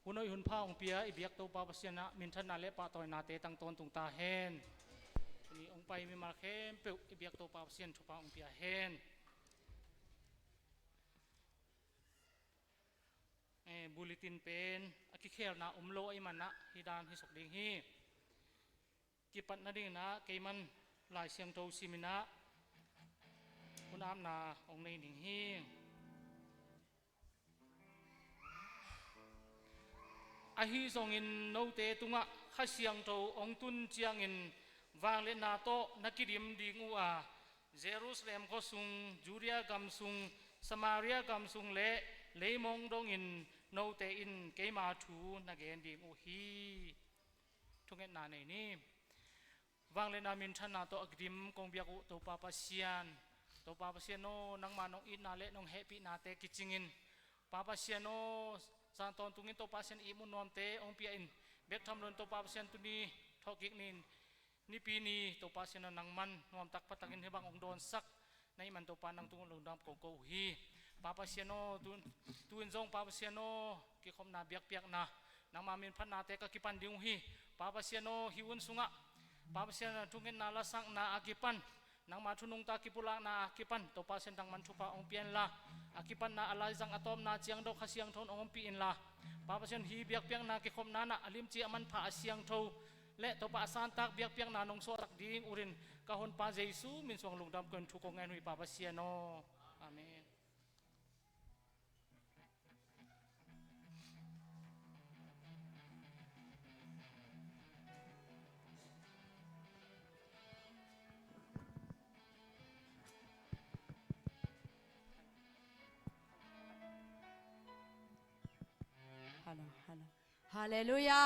หุ่นอ้อยหุ่นผ้าองเปียไอเบียกตัวปาปเสียนะมินทันนาเลปะต่อยนาเตตังตนตุงตาเฮนนี่องไปมีมาเข้มเปิลไอเบียกตัวปาปเสียนทุปาองเปียเฮนบุลิตินเป็นอากิเคลนะโลไอมันนะฮิดานฮิสกดิงฮีกิปัตนาดิ่งนะเกมันลายเสียงโตซิมินะคุณอามนาองในดิ่งฮีอาฮิซงอินโนเตตุงะข้าเสียงโตองตุนเจียงอินวางเลนาโตนักดิมดิงูอาเยรูซาเล็มก็ซุงจูเรียกัมซุงสมาเรียกัมซุงเลมงดงอินโนเตอินเกมาทูนักเอนดิงูฮีทุกเงินนาในนี้วางเลนามินชนะโตอักดิมกงเบียกุโตปาปาเซียนโตปาปาเซียนโนนังมานองอินนาเลนองเฮปีนาเตกิจิงินปาปาเซียนโนสานตอนตุงินโตปาเซียนอิมุนนอมเตองเปียอินเบกทำลนโตปาปาเซียนตุนีทอกิกนินนี่ปีนี้โตปาเซียนนังมันนอมตักปัตตักินให้บางองโดนสักในมันโตปานังตุงลงดำโกโกฮีปาปาเซียนโนตุนจงปาปาเซียนโนกิคมนาเบียกเปียกนานังมามินพันนาเตกกิปันดิงฮีปาปาเซียนโนฮิวุนสุงะปาปาเซียนทุงินนาลาสังนาอากิปันนังมาทุนุงตากิปุลานาอากิปันโตปาเซียนดังมันทุปาองเปียนลาอากิปันนาอะไรจังอะตอมนาเจียงดอกขเสียงทนองปีอินลาปาปาเซียนฮีเบียกเปียงนากิคมนานะอลิมเจียมันผาเสียงโทและโตปาสานตักเบียกเปียงนานงโซตักดิงอุรินกะฮนปาเยซูมินสวงลุงดำเกินทุกองเงินหุยปาปาเซียนโนอาเมนฮาเลลูยา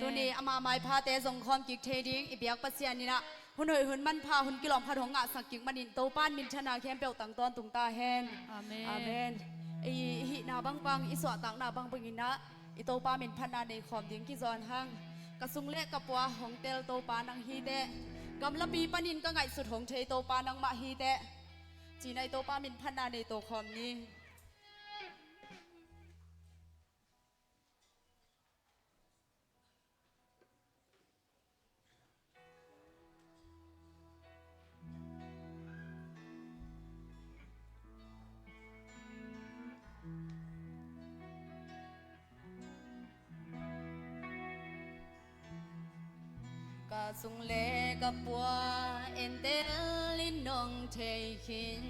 ตัวนี้อามาไม้พาเตส่งคอมกิกเทดิ้งอีเบียกปัสเซียนนี่นะหุ่นหหุ่นมันพาหุ่นกิลอมพาถงงะสักกิกมันอินโตป้านมินชนาแคมเปลตังตอนตุงตาเฮนอาเมนอาเมนอีหินาบังบังอีสวตังนาบังบังอินะอีโตป้ามินพันนาในคอมดิ้งกิจอนหังกระสุงเละกระปัวหงเตลโตป้านังฮีเตกำละปีปันินก็ไงสุดหงเทโตป้านังมาฮีเตจีในโตป้ามินพันนาในโตคอมนี้กะสุงเลกะปัวเอ็นเตลินองเทคิน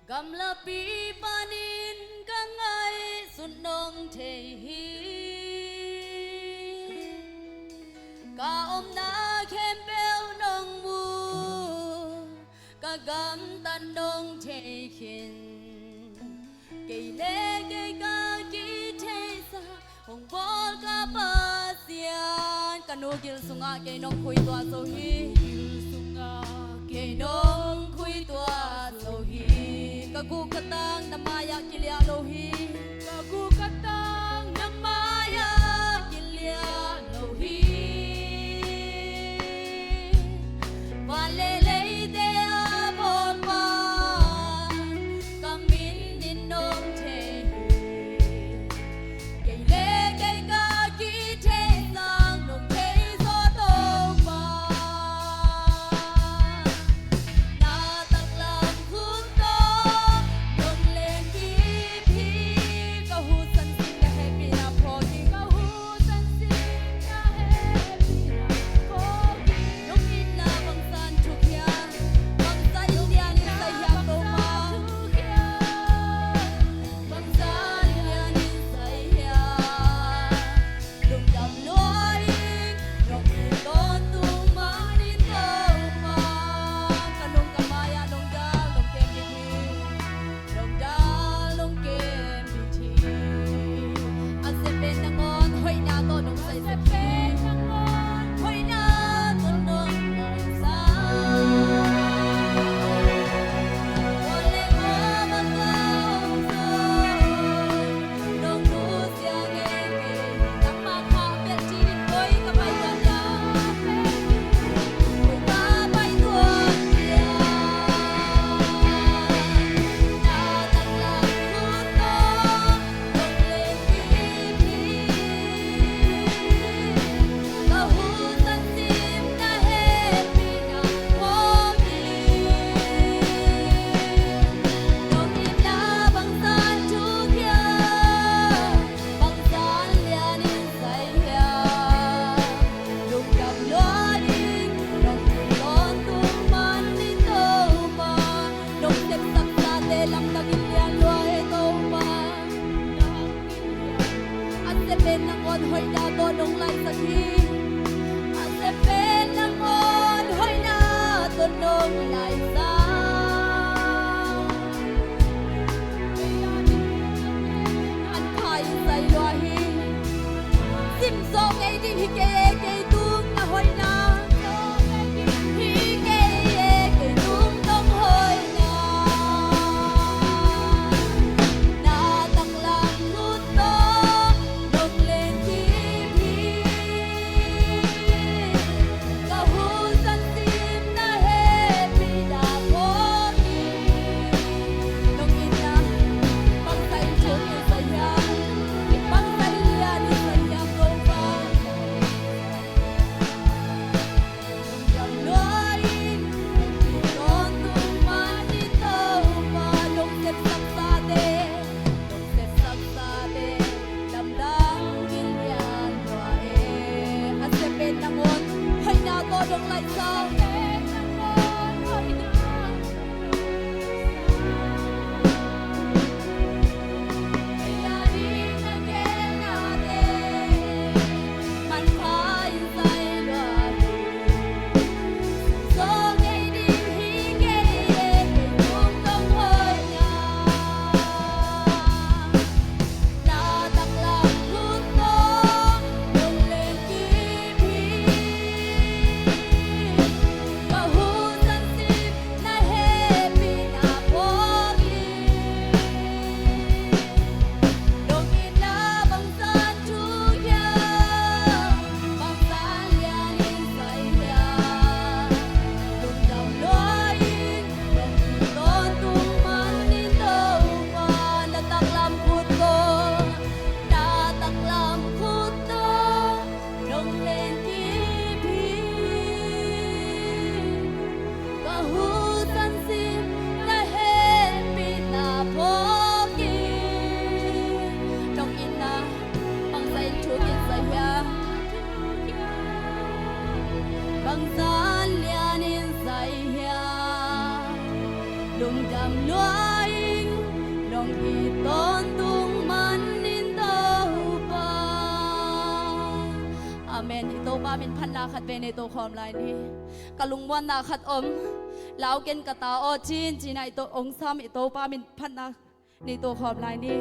กำละปีปานินกังไงสุนองเทฮีกะอมนาเข้มเบลนองมูกะกำตันดองเทคินเกยเลเกยกะกีเทสาหงบอลกะปาเซียนกะโนกิลสุงะเกยนองคุยตัวโซฮีกิลสุงะเกยนองคุยตัวโซฮีกะกูกะตังนามายากิลยาโลฮีกะกูกะตังนามายากิลยาโลฮีวาเลเลเตอาบอลปากะมินดินนองเทก lung đam loài lòng y tôn tung man in đâu ba Amen ito ba min phan na khat ven ito khom lai ni kalungwan na khat lao ken kata o chin china ito ong sam ito ba min phan na ni to khom lai ni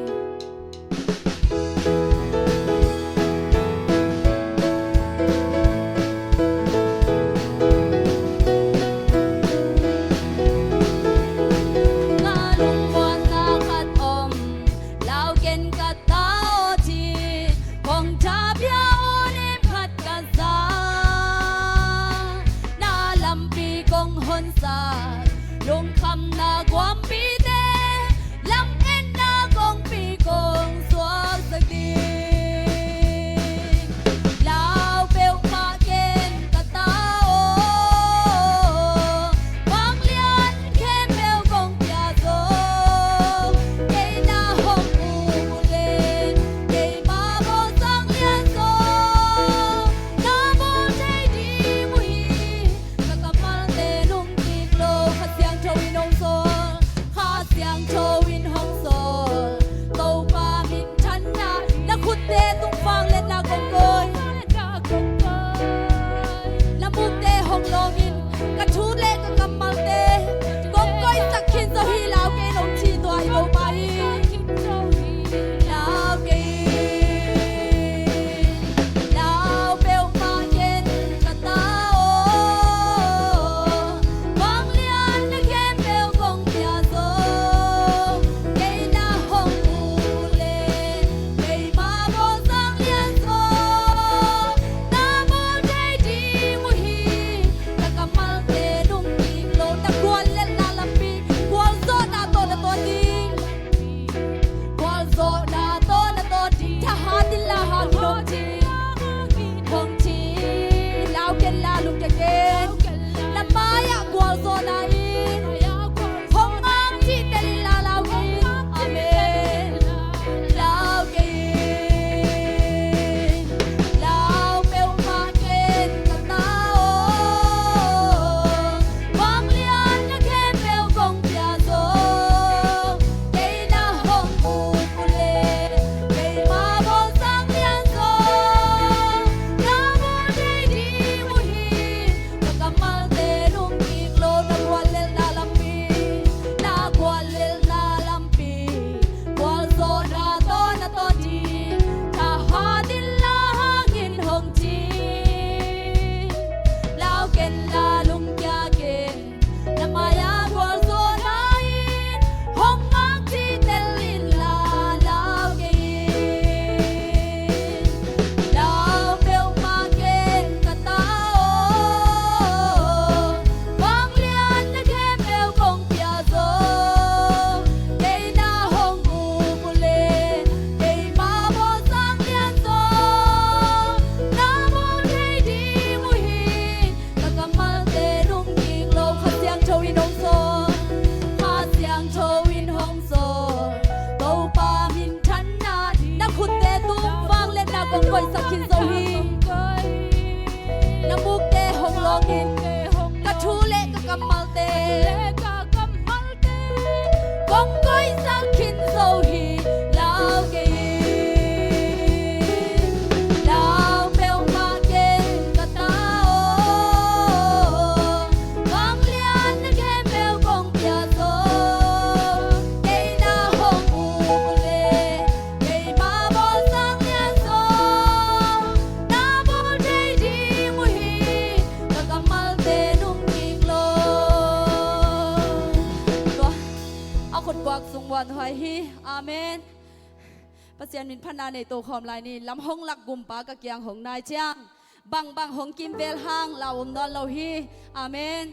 Amen ประเสียนมินพนาในตัวคอมลายนี้ลำห้องหลักกุมปากะเกียงของนายเจียงบังหงกิมเวลห้างลาวมนอนลาวฮีอาเมนส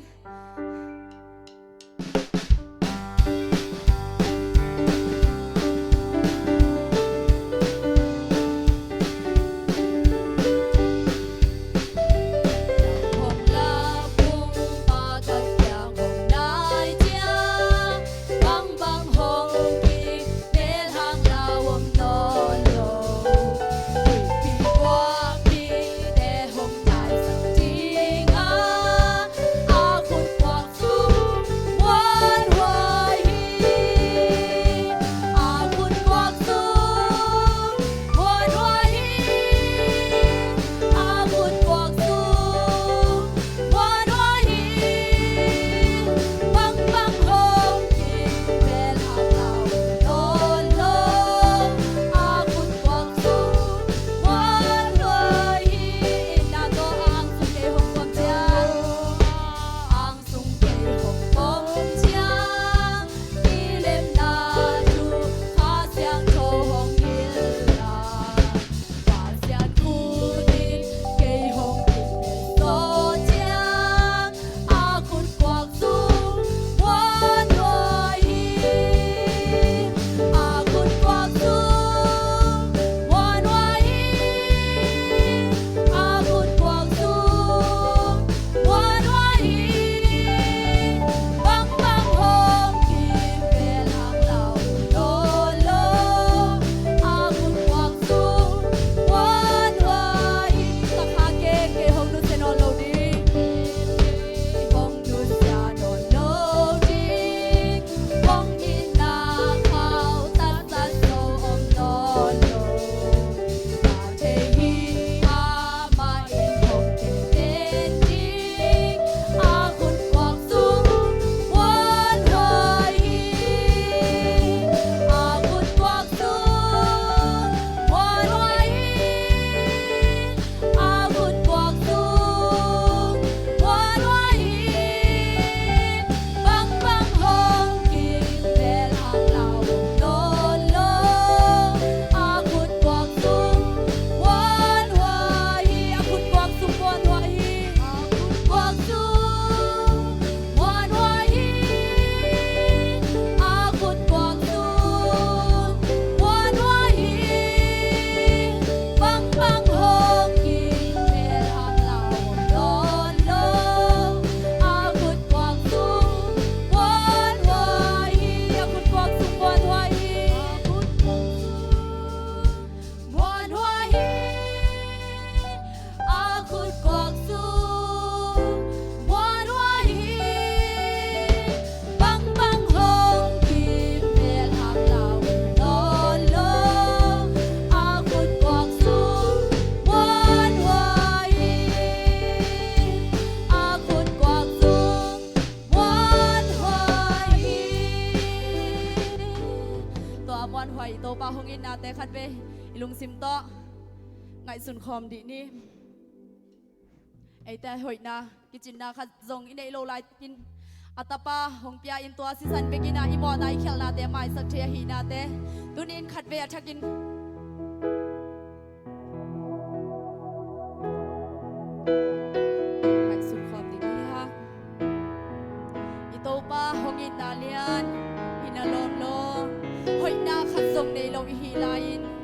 วันหอยโตปาหงอินนาแต่คัดเวลุงซิมโตไงสุนคอมดีนี่ไอแต่หอยนากิจินนาคัดจงอินเอโลไลกินอัตปาหงเปียอินตัวสิสันเบกินาอิมอนาอิเขลนาเตไม่สักเทียฮีนาเตตุนินคัดเวทักินไงสุนคอมดีนี่ฮะอิโตปาหงอินนาเลียนฮินาลอมโลหอยนาคัดจงในโลอิฮีไลน์นา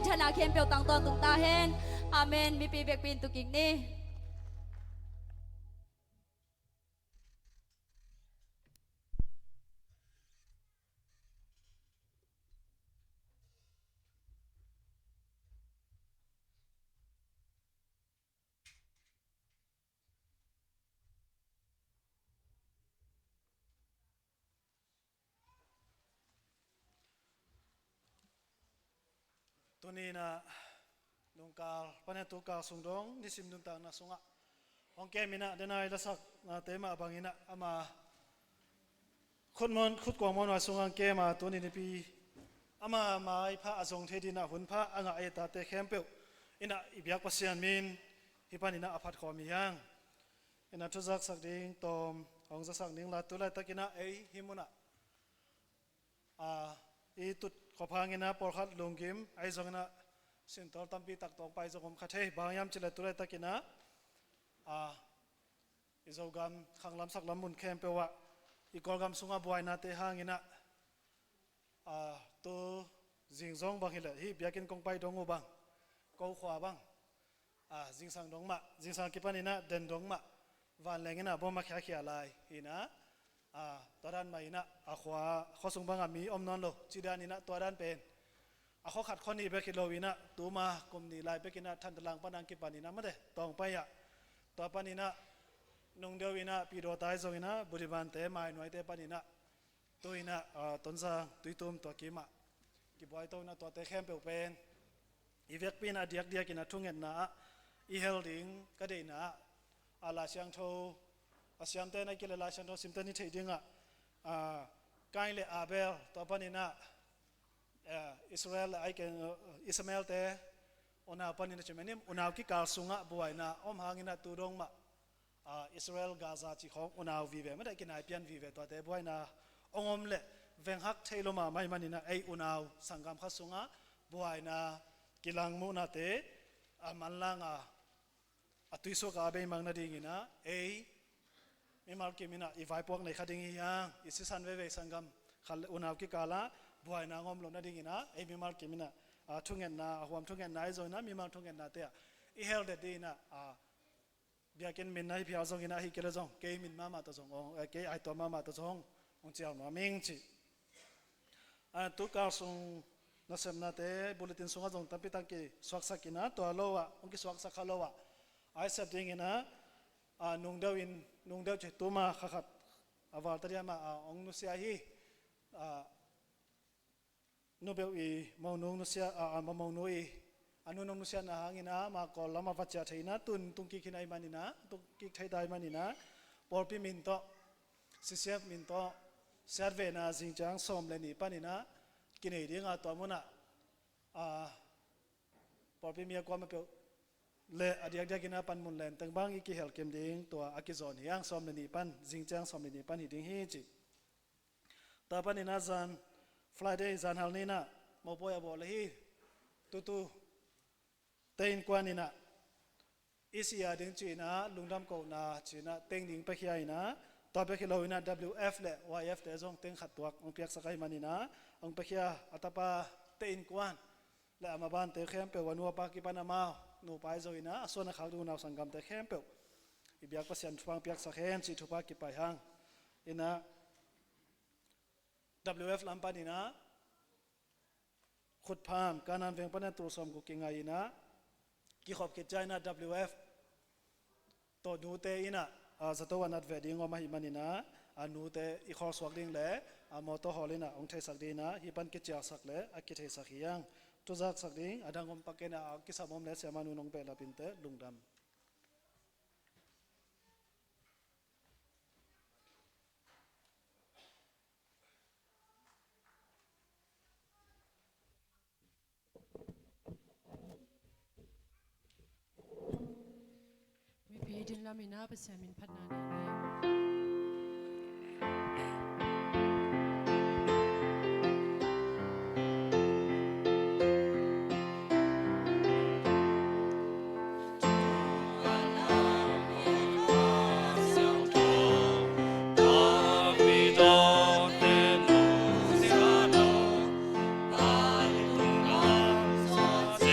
ชนะเข้มเปียวตังตอนตุงตาเฮนอาเมนมีปีเบกปีนตุกิกนี่ตัวนี้นะนงกาลปัญญาตุกาสุงดงนิสิมดุนตานะสุงะองแกมินะเดนายละสักนะเตมาบางอินะอามาขุดกวางมอนว่าสุงอังแกมาตัวนี้ในปีอามาไม้พระอทรงเทดินะหุ่นพระอ่างไอตาเตเข้มเปียวอินะอิบยักปัสยานมินฮิปันอินะอภัดขอมียังอินะทุจักสักดิ่งตอมองสักดิ่งลาตุไลตะกินะเอฮิมุนะอีตุดขอพังนะปอลขัดลงกิมไอจงนะสินทอตัมปีตักตองไปจงผมขัดเฮบางยามจิเลตุเลตะกินะอีจงกำขังลำสักลำมุนเข้มเปวะอีกอลกำสุงอาบวยนาเตหางนะตัวจิงจงบางฮิเลฮีเบียกินกงไปดงอูบางกูขวาบางจิงสังดงมะจิงสังกิปันินะเดินดงมะวันแรงนะบ่มาแค่เขียลายฮีนะตัวด้านไม่นะขวาข้อสงบังมีอมนอนโลจีดานี่นะตัวด้านเป็นข้อขัดข้อนี้เบกิโลวินะตัวมากลมนี่ลายเบกินะทันตลังปนังกิปานินะไม่ได้ต้องไปตัวปานินะนงเดียววินะปีโดตายจงวินะบุริบันเตไม่หน่วยเตปานินะตัววินะต้นซางตุยตุมตัวกิมะกิบไว้ตัวนะตัวเตเข้มเปลวเป็นอีเวกปีนะเดียกกินะทุ่งเงินนะอีเฮลดิงก็ได้นะอาลาเชียงโตอาเซียนเตนักกีฬาชนโตสิมเตนิเทดิงไกเลอาเบลตัวปนินะอิสราเอลไอเกนอิสมาเอลเตอุณาปนินะเชมินิมอุณาคิกาลสุงะบวยนะอมหางินะตูดงมาอิสราเอลกาซาจิของอุณาวิเวไม่ได้กินไอเปียนวิเวตัวเตบวยนะองอมเล่เวงฮักเทลมาไม่มันนินะไออุณาสังกัมขัดสุงะบวยนะกิลังมุนาเตมันลังตุยสุกอาเบมังนาดิงินะไอมีมาร์กิมินะอีไวพวกในขัดดิ้งยังอิสิสันเวเวสังกัมขัดอุณาคิกาละบวยนางอมลงนาดิ้งนะไอมีมาร์กิมินะทุ่งเงินนะหวมทุ่งเงินนายจอยนะมีมาร์ทุ่งเงินนะเตะอีเฮลเดดีนะเบียกินมินนะพี่เอาจงกินนะฮิเกลจงเกยมินมาตัวจงเกยไอตัวมาตัวจงองเจ้าหนูมิงจีตุกาสงนัสเซมนาเตบุลตินสงจงตั้งปีตั้งกีสวักสักกินะตัวโลวะองกิสวักสักขโลวะไอเซปดิ้งนะนุ่งเดวินนุ่งเดวจิตตัวมาขัดวาร์ตเรียมาองนุเซียฮีนูเบลอีมองนุ่งนุเซียมามองนุยนุ่งนุเซียนะหางินะมากอลมาวัจจะไทยนะตุงกิขินไอมันนี่นะตุงกิไทยได้มันนี่นะปอลพิมินโตซิเซฟมินโตเซอร์เวนะจิงจังสมเลนีปานี่นะกินไอเดียงตัวมุนะปอลพิมีความมาเปเลอดียกเดียกินาปันมุนเลนตั้งบางอีกิเฮลเกมดิ้งตัวอากิโซนยังสมเลนีปันจิงจังสมเลนีปันฮิดิ้งฮีจิตาปันนี่นะจันฟลายเดย์จันฮัลนี่นะมาปอยบอลฮีตุเต็งกว่านี่นะอิสยาดิ้งจีนะลุงดำกูนะจีนะเต็งดิ้งไปขี้ไอนะต่อไปขี้เราอินะ WF และ YF แต่จงเต็งขัดตัวองเปียกสักไอมันนี่นะองไปขี้อัตปาเต็งกว่าและมาบ้านเตะเข้มเปวันวัวปากิปานามานูไปจอยนะส่วนนักข่าวดูนาวสังกัมเตะเข้มเปอีเบียกภาษาฟังเปียกสักเห็นสิทุปากิปายหังอินะ WF ลำปานี่นะขุดพามการนันเวงปนันตรสมกุกิงไงนะกิขอบกิจใจนะ WF ตัวนูเตอินะสตัวนัดเวดิ้งออกมาหิมันนี่นะนูเตอีขอสวกดิ้งเล่มอเตอร์ฮอลลินะองเทสักดีนะฮิปันกิจยาสักเล่อากิเทสักยังทุจักสักดิ้งดังอมปักเกนะกิสามอมเล่เสียมานุนองเปลาปินเตลุงดำมีเพดินลามินาเปเสียมินพัฒนาเน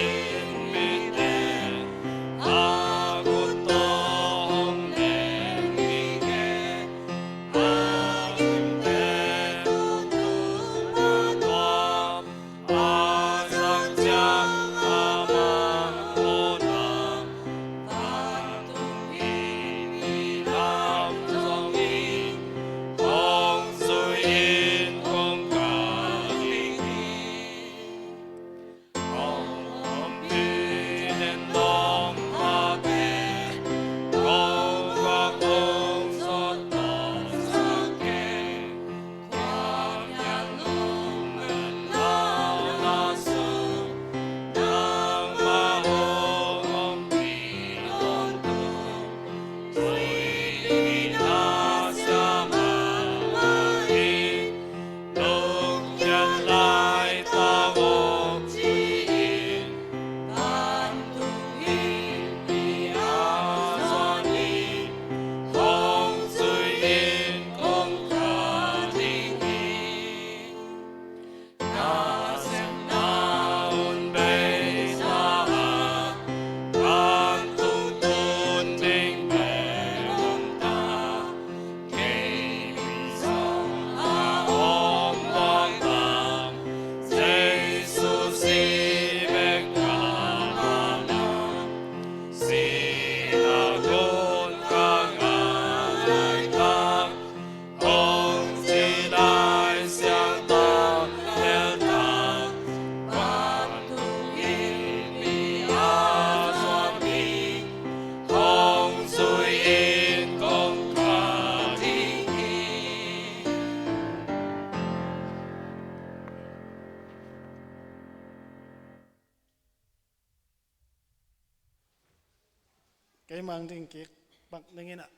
ไกมังดิ้งเก๊กบักนึงน่ะ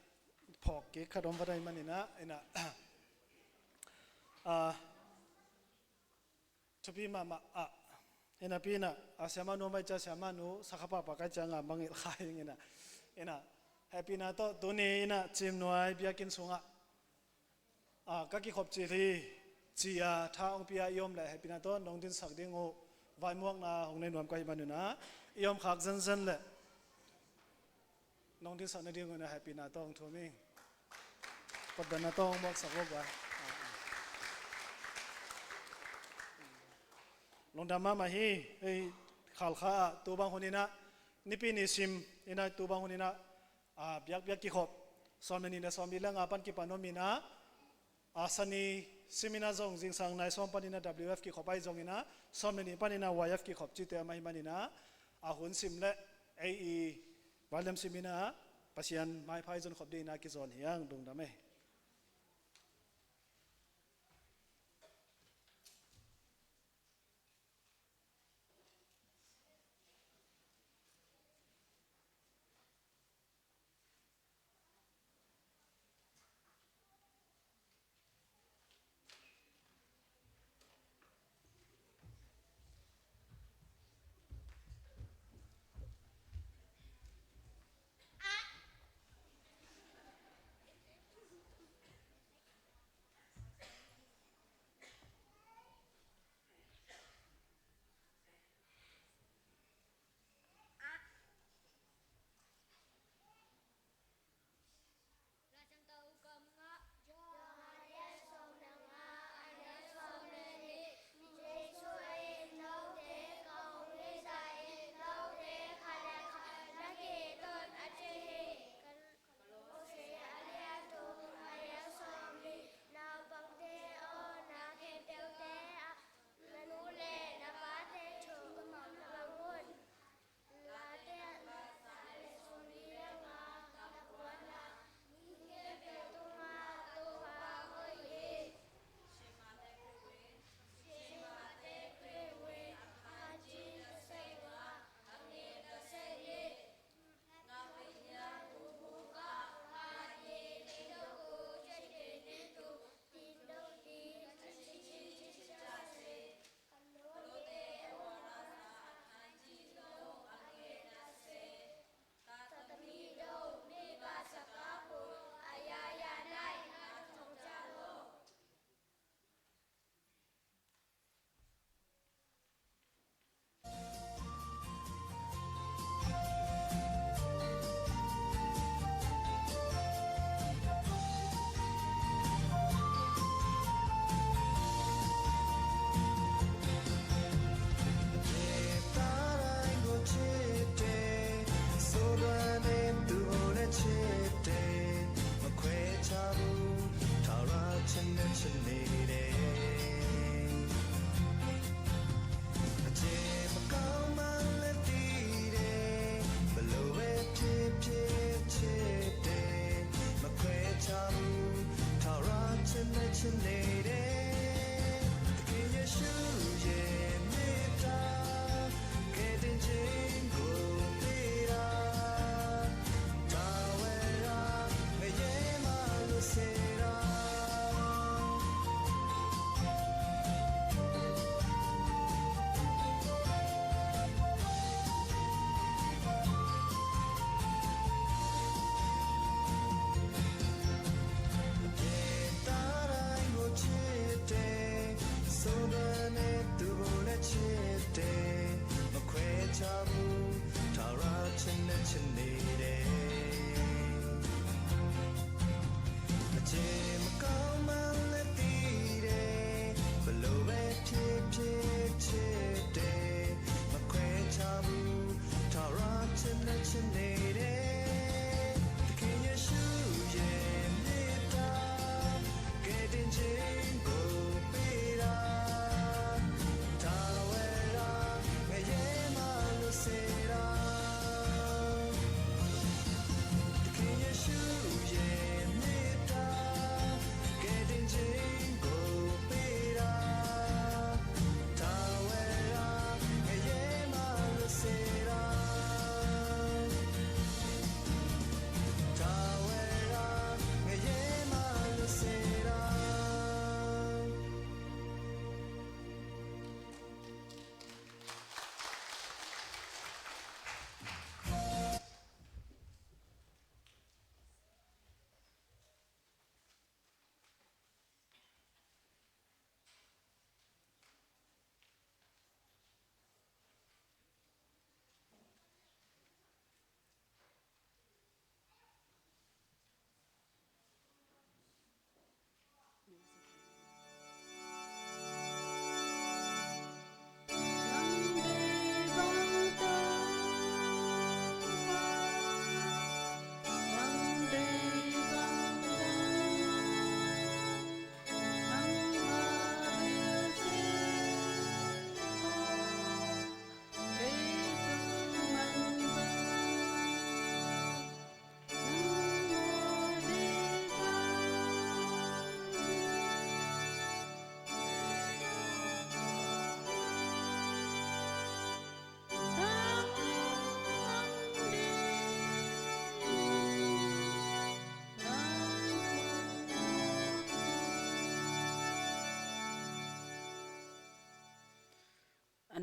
พอกเก๊กขนมอะไรมันนี่นะไอ้น่ะชุบีมาเอ็นะพี่น่ะเสียมาโนไม่จะเสียมาโนสักพักปากจังบังอิขายอย่างนี้นะเอ็นะแฮปปี้นะโตตัวนี้น่ะจิมหน่วยเบียกินสุงก็กี่ขบจีรีจีท่าองเปียยอมเลยแฮปปี้นะโตน้องดินสักดิ้งโอไว้ม่วงนะของในหน่วยก็ยังมันอยู่นะยอมขักเซนเลยน้องดินสักในดิ้งโอนะแฮปปี้นะโตของทัวมิงกดดันนะโตมอกสักวะลงดามาฮีไอ้ขลข้าตัวบางคนนี่นะนี่ปีนิสิมนี่นะตัวบางคนนี่นะเบียกกี่ขบสอนมันนี่นะสอนมีเรื่องปันกี่ปานนมีนะสันนี่ซิมินาจงจิงสังนายสอนปันนี่นะ WF กี่ขบไปจงนี่นะสอนมันนี่ปันนี่นะ YF กี่ขบจิตเตอร์มาฮิมันนี่นะหุ่นซิมเละAE วันเลมซิมินะปัศยันไม่พายจนขบดีนะกิจอนเฮียงดงดาเม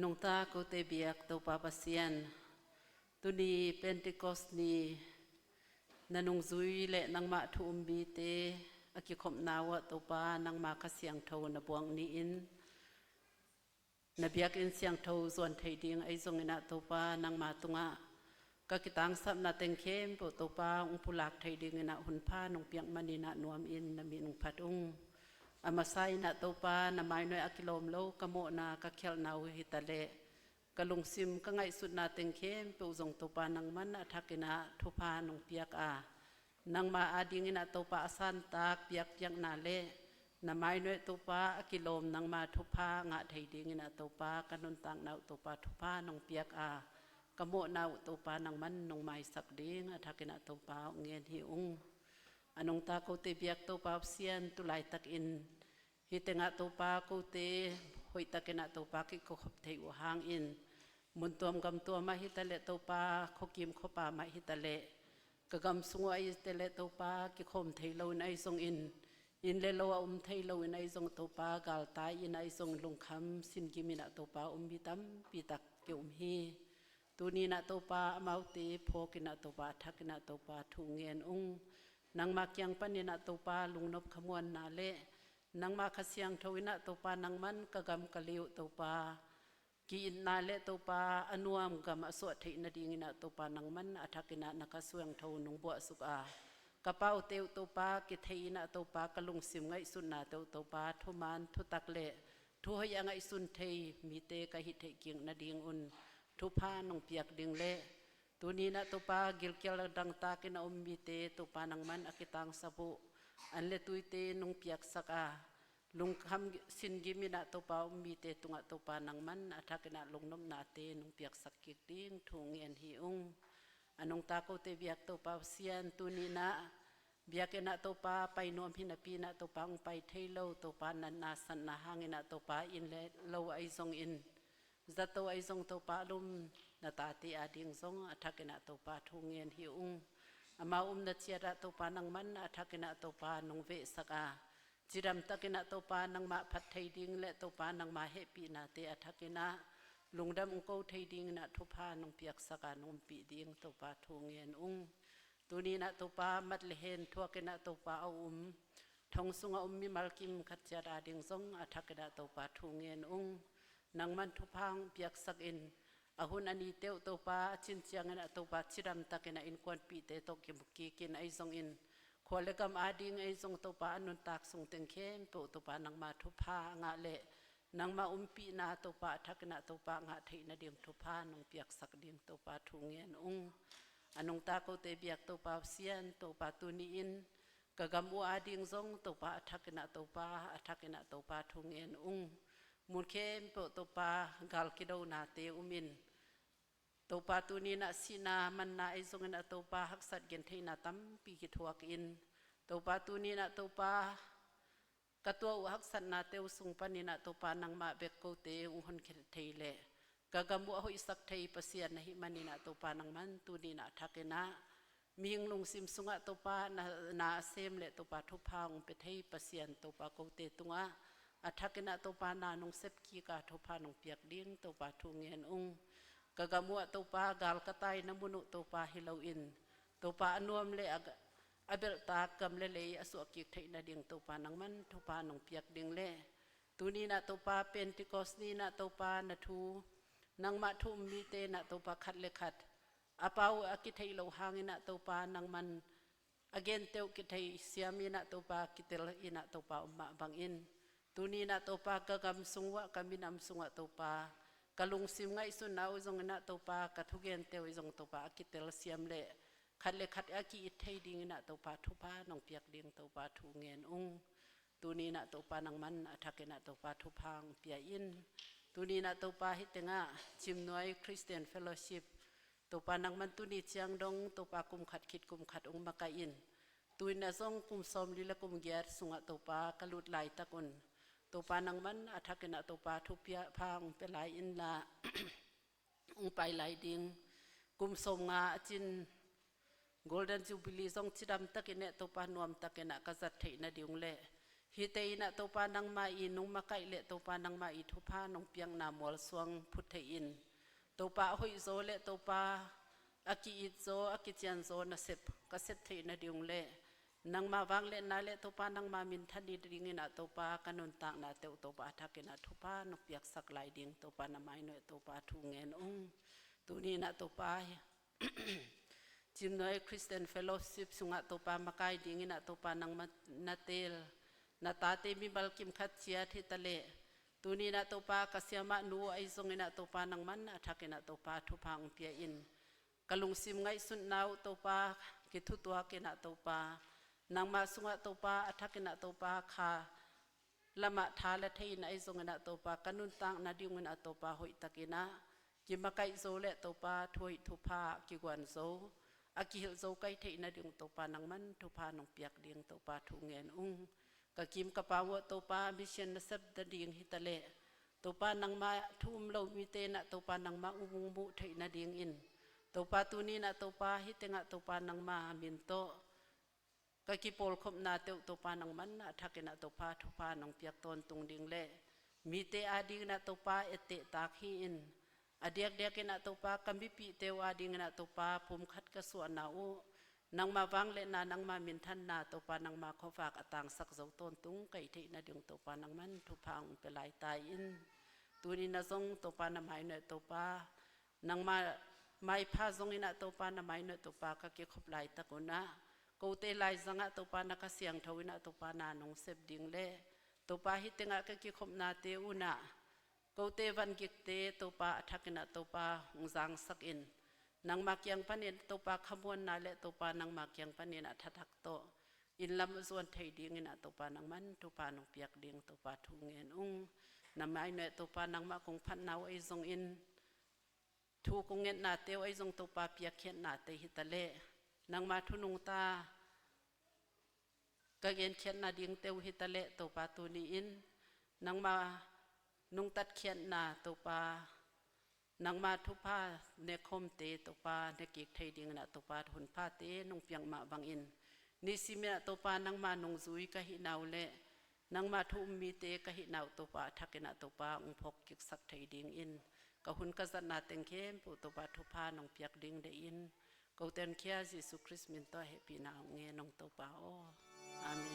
anong ta ko te biak to papasian tuni Pentecost ni nanung zui le nang ma thu umbi te akikhom nawa to pa nang ma ka siang tho na buang ni in na biak in siang tho zon thei ding ai zong ina to pa nang ma tunga ka kitang sap na teng khem po to pa ung pulak thei ding ina hun pha nong piang manina nuam in na mi nong phat ung amasai na to pa na mai noi akilom lo kamo na ka khel nau hitale kalung sim ka ngai sut na teng khem pe zong to pa nang man athakina thu pha nong piak a nang ma ading ina to pa asan tak piak piak na le na mai noi to pa akilom nang ma thu pha nga thei ding ina to pa kanun tang nau to pa thu pha nong piak a kamo nau to pa nang man nong mai sak ding athakina to pa ngen hi ung anong ta ko te biak to pa sian tu lai tak in hitenga to pa ko te hoi takena to pa ki ko khop thei u hang in mun tom gam to ma hitale to pa khokim khopa ma hitale ka gam sungo ai tele to pa ki khom thei lo nai song in le lo thei lo nai song to pa gal tai in ai song lung kham sin ki mina to pa bi tam pi tak ke hi tu ni na to pa mau te phokina to pa thakina to pa thu ngen ung nang ma kyang panina to pa lung nop khamwan na le nang ma khasyang thoina to pa nang man ka gam ka liu to pa ki na le to pa anuam gam aso thei na ding ina to pa nang man athakina nakasuang tho nung bo suka kapau teu to pa ki theina to pa kalung sim ngai sun na to pa thuman thu tak le thu hoya ngai sun thei mi te ka hi thei king na ding un thu pha nong piak ding le tuni na to pa gil kel dang ta ki na mi te to pa nang man akitang sabu an le tuite nung piak saka lung kham sin gi mina to pa mi te tunga to pa nang man athakina lung nom na te nung piak sak ki ting thung en hi ung anong ta ko te biak to pa sian tuni na biak ena to pa pai nom hina pi na to pa ung pai thailo to pa nan na san na hangina to pa in le lo ai zong in zato ai zong to pa lum na ta ti ading zong athakina to pa thung en hi ung ama na chiara to pa nang man athakina to pa nong ve saka chiram takina to pa nang ma phat thei ding le to pa nang ma happy na te athakina lungdam ko thei ding na thu pha nong piak saka nong pi ding to pa thu ngen ung tuni na to pa mat le hen thuakina to pa thong sunga mi malkim khatchara ding zong athakina to pa thu ngen ung nang man thu phang piak sak in ahun ani teu to pa chin chiang na to pa chiram takena in kwan pi te to ki kin ai zong in kholekam ading ai zong to pa anun tak sung teng khem to pa nang ma thu pha nga le nang ma pi na to pa thakna to pa nga thei na ding thu pha nong piak sak ding to pa thu ngen ung anong ta ko te biak to pa sian to pa tu ni in kagam u ading zong to pa thakna to pa thu ngen ung mun khem to pa gal ki do na te umin to pa tu ni na sina man na ai zong na to pa haksat gen theina tam pi ki thuak in to pa tu ni na to pa katwa u haksat na te usung panina to pa nang ma bek ko te u hon khel theile kagamu hoi sak thei pasian na hi manina to pa nang man tu ni na thakena ming lung sim sunga to pa na sem le to pa thu phang pe thei pasian to pa ko te tunga athakena to pa na nong sep ki ka thu pha nong piak ding to pa thu ngen ung kagamu to pa gal katai na munu to pa hilo in to pa anuam le abel ta kam le asu ki thei na ding to pa nang man thu pa nong piak ding le tuni na to pa Pentecost ni na to pa na thu nang ma thu mi te na to pa khat le khat apau aki thei lo hangina to pa nang man again teu ki thei siami na to pa kitel ina to pa umma bang in tuni na to pa kagam sungwa kaminam sungwa to pa kalung sim ngai su nau zong na to pa ka thugen teu zong to pa kitel siam le khat le khat aki thei ding na to pa thu pa nong piak ding to pa thu ngen ung tuni na to pa nang man athakena to pa thu phang pia in tuni na to pa hitenga chimnoi Christian Fellowship to pa nang man tuni chiang dong to pa kum khat khit kum khat ung maka in tuina zong kum som lila kum gyar sunga to pa kalut lai takun to pa nang man athakena to pa thu pia phang pe lai in la ung pai lai ding kum som nga chin Golden Jubilee zong chidam takine to pa nuam takena kazat thei na diung le ฮิเตอินะตัวปานังมาอินุงมาไกเลตัวปานังมาอิทุพานงเปียงนามวลสวงพุทธอินตัวปาหอยโซเลตัวปาอากิอิโซอากิจันโซนะเซปกเซปเทนะดิงเลนังมาวางเลนาเลตัวปานังมามินทันดีดิงินะตัวปากันุนตากนาเตวตัวปาทักเกนะทุพานงเปียกสักลายดิงตัวปานาไมเนตัวปาทุเงินองตัวนี้นะตัวปาจิมน้อยคริสเตียนเฟลโลชิพสุงะตัวปามากายดิงินะตัวปานังมานาเตลนาตาเตมีบัลกิมขัดเชียที่ทะเลตัวนี้นะตัวปากษยามะนูไอซงนะตัวปานังมันทักเกนะตัวปาทุพังเปียอินกลุงซิมไงสุนนาวตัวปากิทุตัวเกนะตัวปานางมาสุงะตัวปาทักเกนะตัวปาคาละมะทาละเทนะไอซงนะตัวปากันุนตังนาดิงนะตัวปาหอยตะเกนะกิมาไกโซเลตัวปาถวยทุพากิกวนโซอากิฮิลโซไกเทนะดิงตัวปานังมันทุพานงเปียกดิงตัวปาทุเงินกะกิมกะปาวตัวปามิเชนนสับดดิงฮิตะเลตัวปานังมาทุ่มโลมิเตนะตัวปานังมาอุมุงมุเทนะดิงอินตัวปาตุนีนะตัวปาฮิตงะตัวปานังมามินโตกะกิโปลคมนาเตวตัวปานังมันนะทักนะตัวปาทุพานังเปียกตนตุงดิงเลมีเตอาดิงนะตัวปาเอเตตากฮีอินอเดียกเดียกนะตัวปากัมบิปิเตวอาดิงนะตัวปาภูมิขัดกระสวนนาอูนางมาวังเลนานางมามินทันนาตัวปานางมาขอฝากอต่างสักเจ้าต้นตุงไก่เทนะดึงตัวปานางมันทุพังเป็นลายตายอินตัวนี้นะทรงตัวปานามายเนตัวปานางมาไม่พาทรงอินะตัวปานามายเนตัวปาก็เกี่ยวกับลายตะกุนะกูเตลายสังะตัวปานักเสียงทวินะตัวปานานงเสพดิ่งเล่ตัวปาฮิตงะก็เกี่ยวกับนาเตอุนะกูเตวันกิเตตัวปาทักนะตัวปาหงสังสักอินนางมักยังพันเนตตัวปาขบวนนาเลตัวปานางมักยังพันเนนทัทักโตอินลำส่วนไทยดิ่งนะตัวปานางมันตัวปานางเปียกดิ่งตัวปาทุเงินนำไม้เนตตัวปานางมักคงพันนาวไอซงอินทูกงเงินนาเตวไอซงตัวปาเปียกเขียนนาเตหิตะเลนางมาทุนุงตากะเงินเขียนนาดิ่งเตวหิตะเลตัวปาตัวนี้อินนางมานุงตัดเขียนนาตัวปานางมาทุพาเนคมเตตปาเนกิกไทยดิงนะตปาหุนพาเตนงเปียงมาบังอินนิสิเมนะตปานางมานงซุยกะหินาวเลนางมาทุมมีเตกะหินาวตปาทักนะตปาองพกกิกสักไทยดิงอินกะหุนกะสันนาเต็งเข้มปุตปาทุพานงเปียกดิงเดอินกะเตนเคียจิสุคริสมินโตเฮปีนาเงนงตปาโออาเมน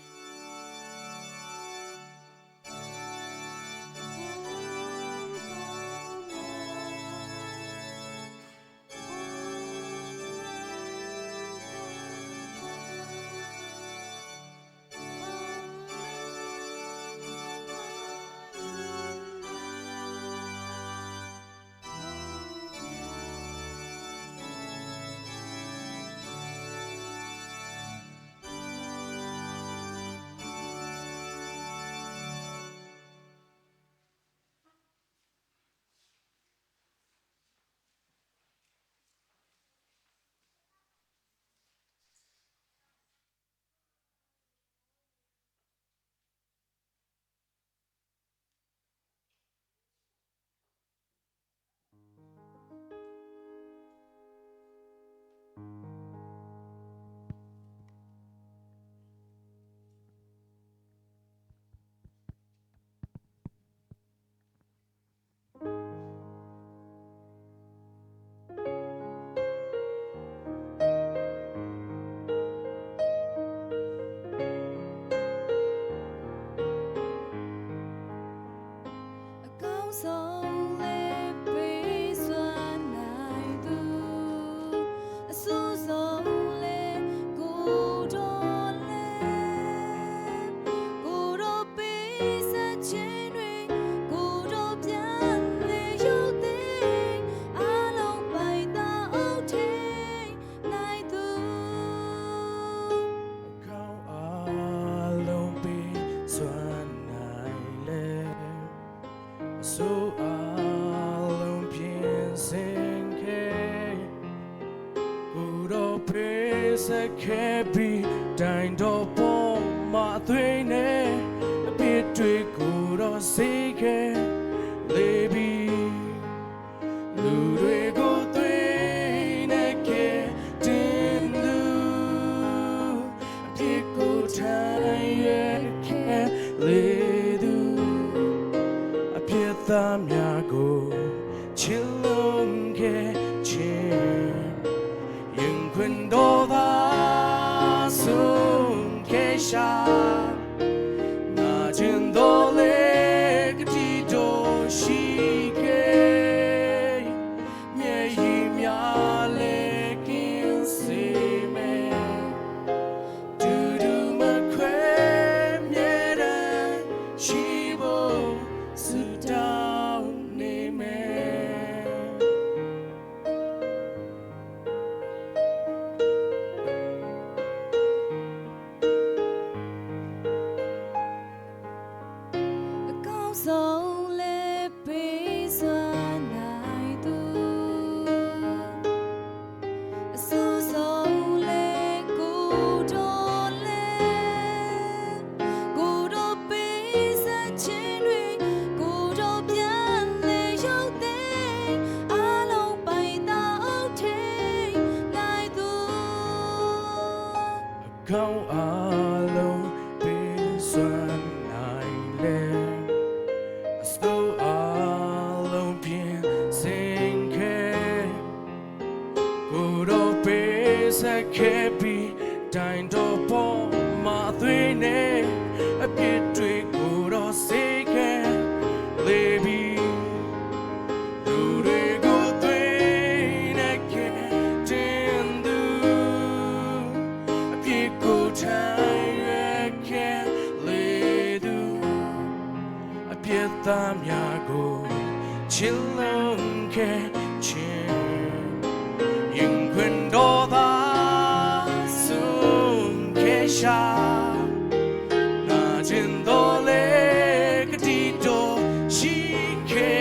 แค่ปีได้ดอกปอมาด้วยเน่ปิดด้วยกูรอสิแค่เลบีลูด้วยกูด้วยเน่แค่ดินดูที่กูทายแค่ เขาอารมณ์เป็นส่วนไหนเล่สู้อารมณ์เพียงสิ่งแค่กูรอเป็นสักแค่ปีได้ดอกพอมาด้วยเน่เพียงด้วยกูรอสิ่งแค่เลยบี tam ya go chilong ke chin yin kun do da sum ke sha na jin do le ka ti do shi ke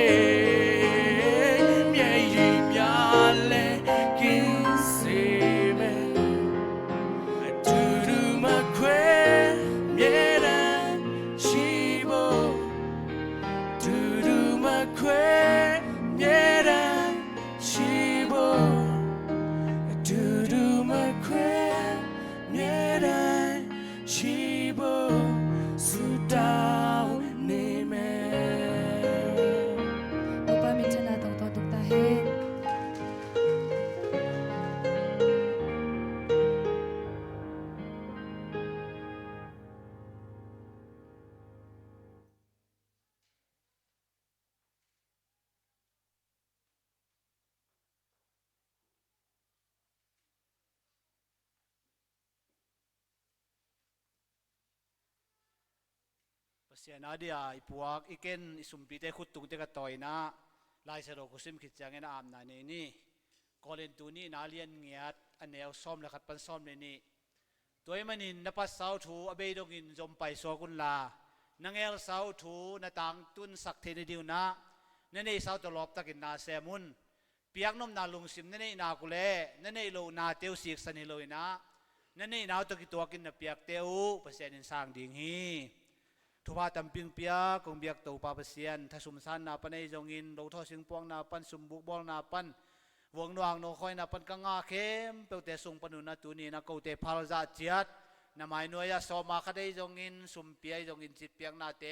mye yi mya le kin se me tu du ma kwe mye dan shi bo kwe mera shibo du ma kwe mera shibo su dao ne me Tupa minsan na itong tutugtahin. Pasien adia ipuak iken isumpite khutung te katoy na lai sero kusim khitjang na am na ni kolen tu ni nalian ngiat anel som la khat pan som le ni toy manin na pas sau thu abei dong in jom pai so kun la nangel sau thu na tang tun sak the ni diu na nei sau to lop takin na semun piak nom na lung sim nei na kule nei lo na teu sik sani lo ina nei na to ki to kin na piak teu pasien in sang ding hiทุบาตัมปิงเปียกงเบียกตัวปาเปเซียนถ้าสุมสันนาปันไอจงอินโลทอสิงปวงนาปันสุมบุกบอลนาปันวงนวงโนคอยนาปันกังอาเข้มเปลวเตสุงปนุนาตุนีนาเกาเตพาลจัดเจียดนาไมโนยาสมาคดีจงอินสุมเปียจงอินจิตเปียกนาเต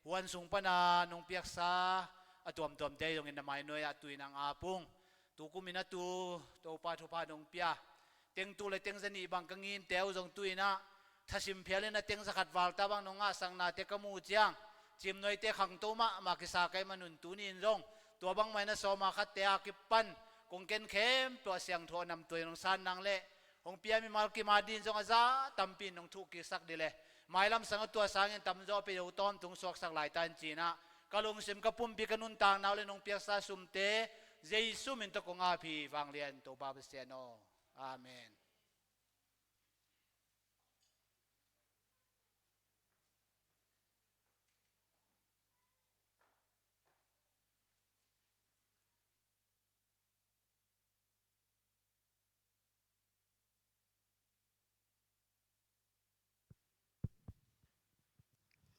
วันสุงปนานงเปียกซาอตัวมตัวมเตจงอินนาไมโนยาตุยนางอาปุงตูกุมินาตูตัวปาทุพานงเปียเต็งตูเลยเต็งสนีบังกังอินเตวจงตุยนะถ้าสิมเพียรนะเต็งสักวาลตาบังนงอาสังนาเตกมูจียงจิมหน่อยเตขังตัวมาคิสาไกมันนุนตูนินรงตัวบังไม่นะสมาคัดเตอากิปันคงเกนเข้มตัวเสียงทัวนำตัวนงสันนางเล่องเปียมีมาลกิมาดินจงอาซาตัมปินนงทุกิสักดีเลยไม่ลำสังตัวสังเงินตัมจ่อไปอยู่ต้นตุงสวกสักหลายตันจีนะกะลงสิมกะปุ่มปีกันนุนต่างนาวเลยนงเปียกซาสุมเตเจสุมินตะกงอาพีฟังเรียนตัวบาเบเซโนอาเมน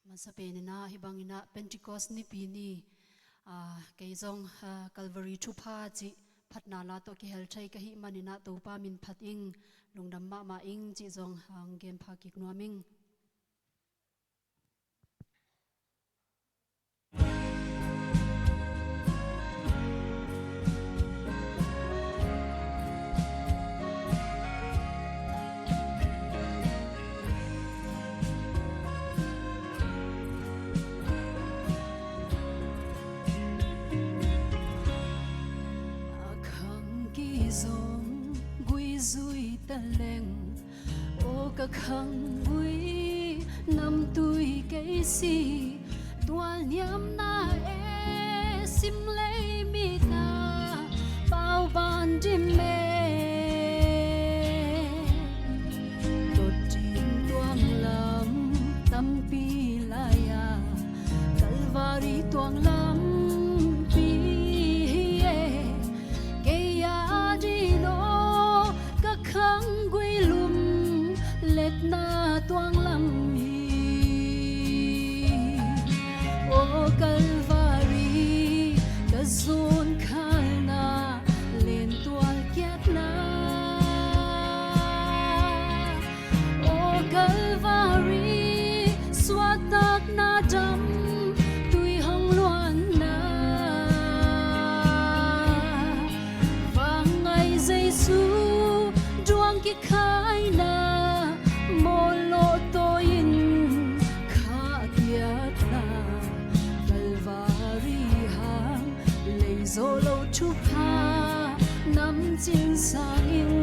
มันสเปนนะฮิบังอินะเพนทิคอสนี่ปีนี้เกยจงคัลวารีทุพาจิพัดนาลาโตกิเฮลชัยกะฮิมันอินะตัวปามินพัดอิงลงดำมาอิงจิจงเกมพากิกนัวมิง cả khăng vui năm tuổi cây si tuan nhắm na e sim lấy mi ta bao ban đêm mê đột tin tuang lắm tâm pi la ya calvary tuang lắm pi ke ya di no cả khăng vui lum let na tuang lam hi o calvary ka zon khal na len tual kiat ki khai na mo lo to in kha kiat na Calvary hang lei zo lo chu pha nam chin sang in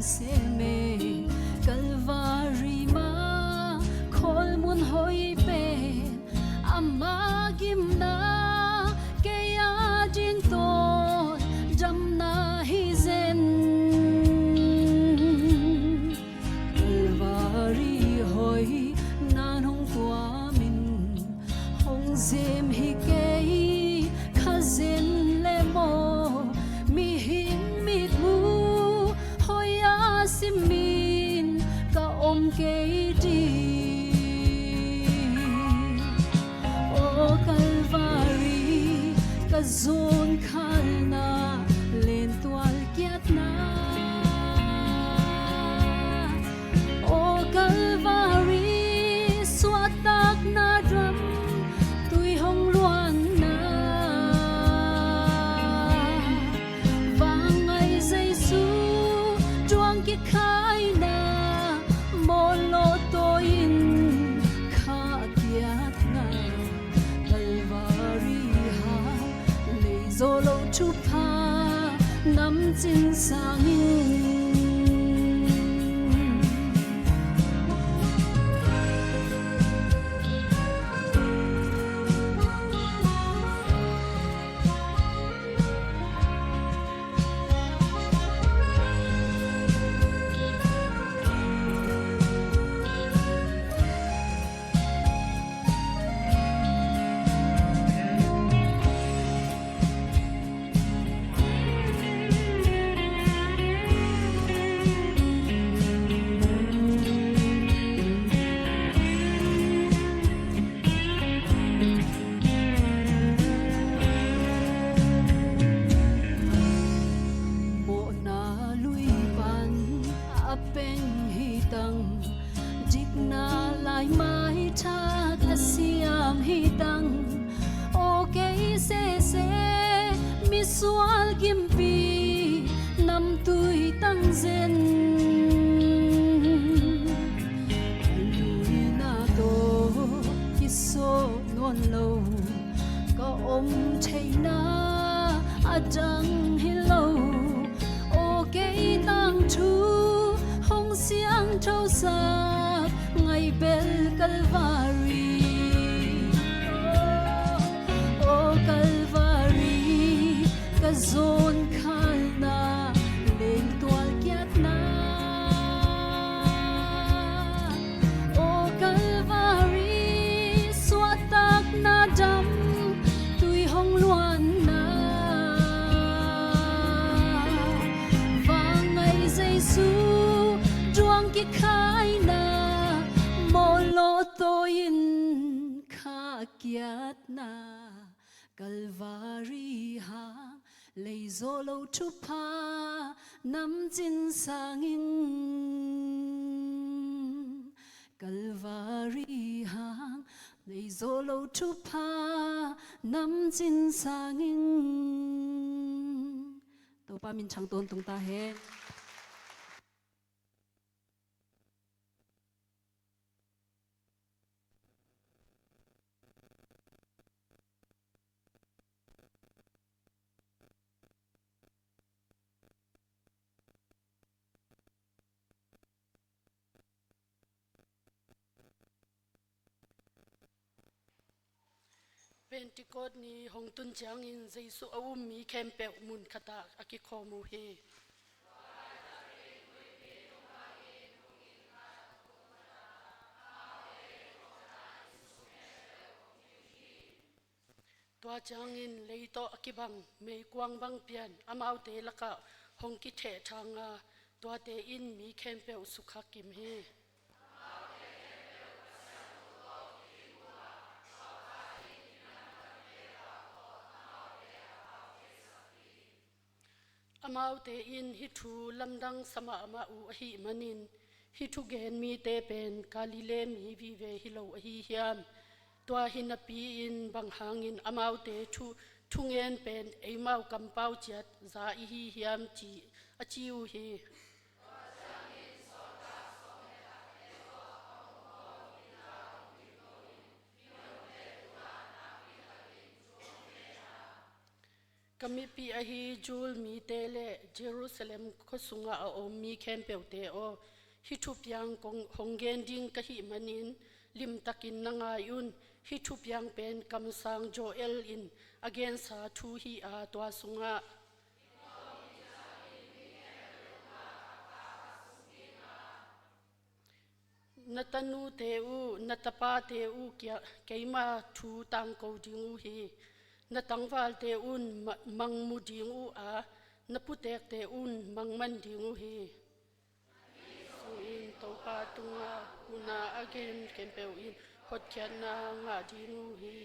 Seme Calvary ma khol mun hoi pe amma gim na ke ya din to jam na hi zen Calvary hoi nan hong kwa min hong zem hi ke kha zen le mo mi hin mit mu simin ka om ke di o Calvary ka zon khal na len twal kiat na o Calvary swatak na drum tui hong luan na vangai Giêsu ki khai na mo lo to in kha kiat na Calvary ha lei zo lo chu pha nam chin sang in sual gimpi nam tui tang zen lui na to kiso non lo ka om thei na adang hello o ke tang thu hong siang thau sa ngai bel Calvary o Calvary ka zon khal na len twal kiat na o Calvary swatak na dam tui hong luan na vangai Giêsu duang ki khai na mo lo to in kha kiat na Calvary ha lei zo lo thu pha nam chin sang in Calvary hang lei zo lo thu pha nam chin sang in to pa min chang ton tung ta he Pentecost ni hong tun chang in Giêsu awum mi kempe mun khata aki khomu he tua chang in leito akibang me kwang bang pian amau te laka hong ki the thanga tua te in mi kempe usukha kim he amau te in hi thu lamdang sama ama u hi manin hi thu gen mi te pen kalile mi vi ve hi lo hi hiam tua hin a pi in bang hangin amau te thungen pen eimau kampau chat za i hi hiam chi achiu hi kami pi a hi jul mi te le Jerusalem khosunga a om mi khempeu te o hi thu piang kong honggen ding ka hi manin lim takin nanga yun hi thu piang pen kam sang Joel in again sa thu hi a twa sunga natanu te u natapa te u kya keima thu tang ko ding u hi na tangwal te un mang mu ding u a na putek te un mang man ding u hi so in to pa tunga una again kempeu in hot kyan na nga ding u hi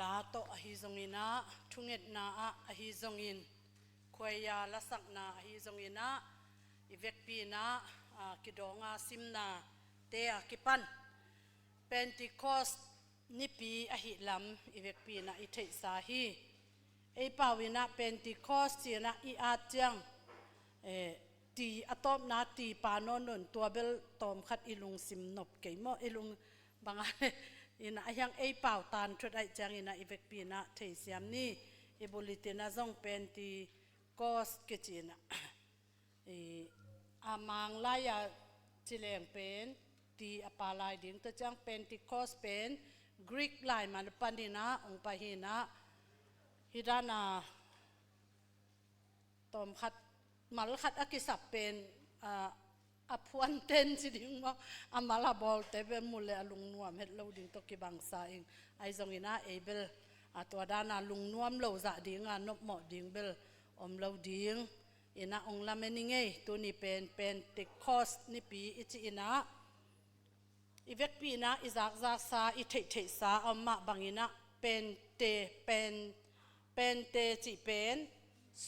la to ahi zongina thunget na a hi zongin khoya la sak na ahi zongina ivek pi na kidonga simna te a kipan Pentecost nipi ahi lam ivek pi na i thei sa hi ei pawina Pentecost na i atyang ti atop na ti panon non tuabel tom khat ilung sim nop keimo ilung banga ina ayang ei pau tan thut ai chang ina ivek pi na thei siam ni e bulletin a zong Pentecost ke china amang la ya chileng pen ti apalai ding to chang Pentecost pen Greek lai man panina ong pahina hidana tom khat mal khat akisap pen apuan ten si ding mo amala bol te be mule alung nuam het lo ding to ki bangsa ing ai zong ina able atwa dana lung nuam lo za ding nop mo ding bel om lo ding ina ong lameninge to ni pen Pentecost ni pi ichi ina ivek pi na izak za sa I thei sa amma bangina pente chi pen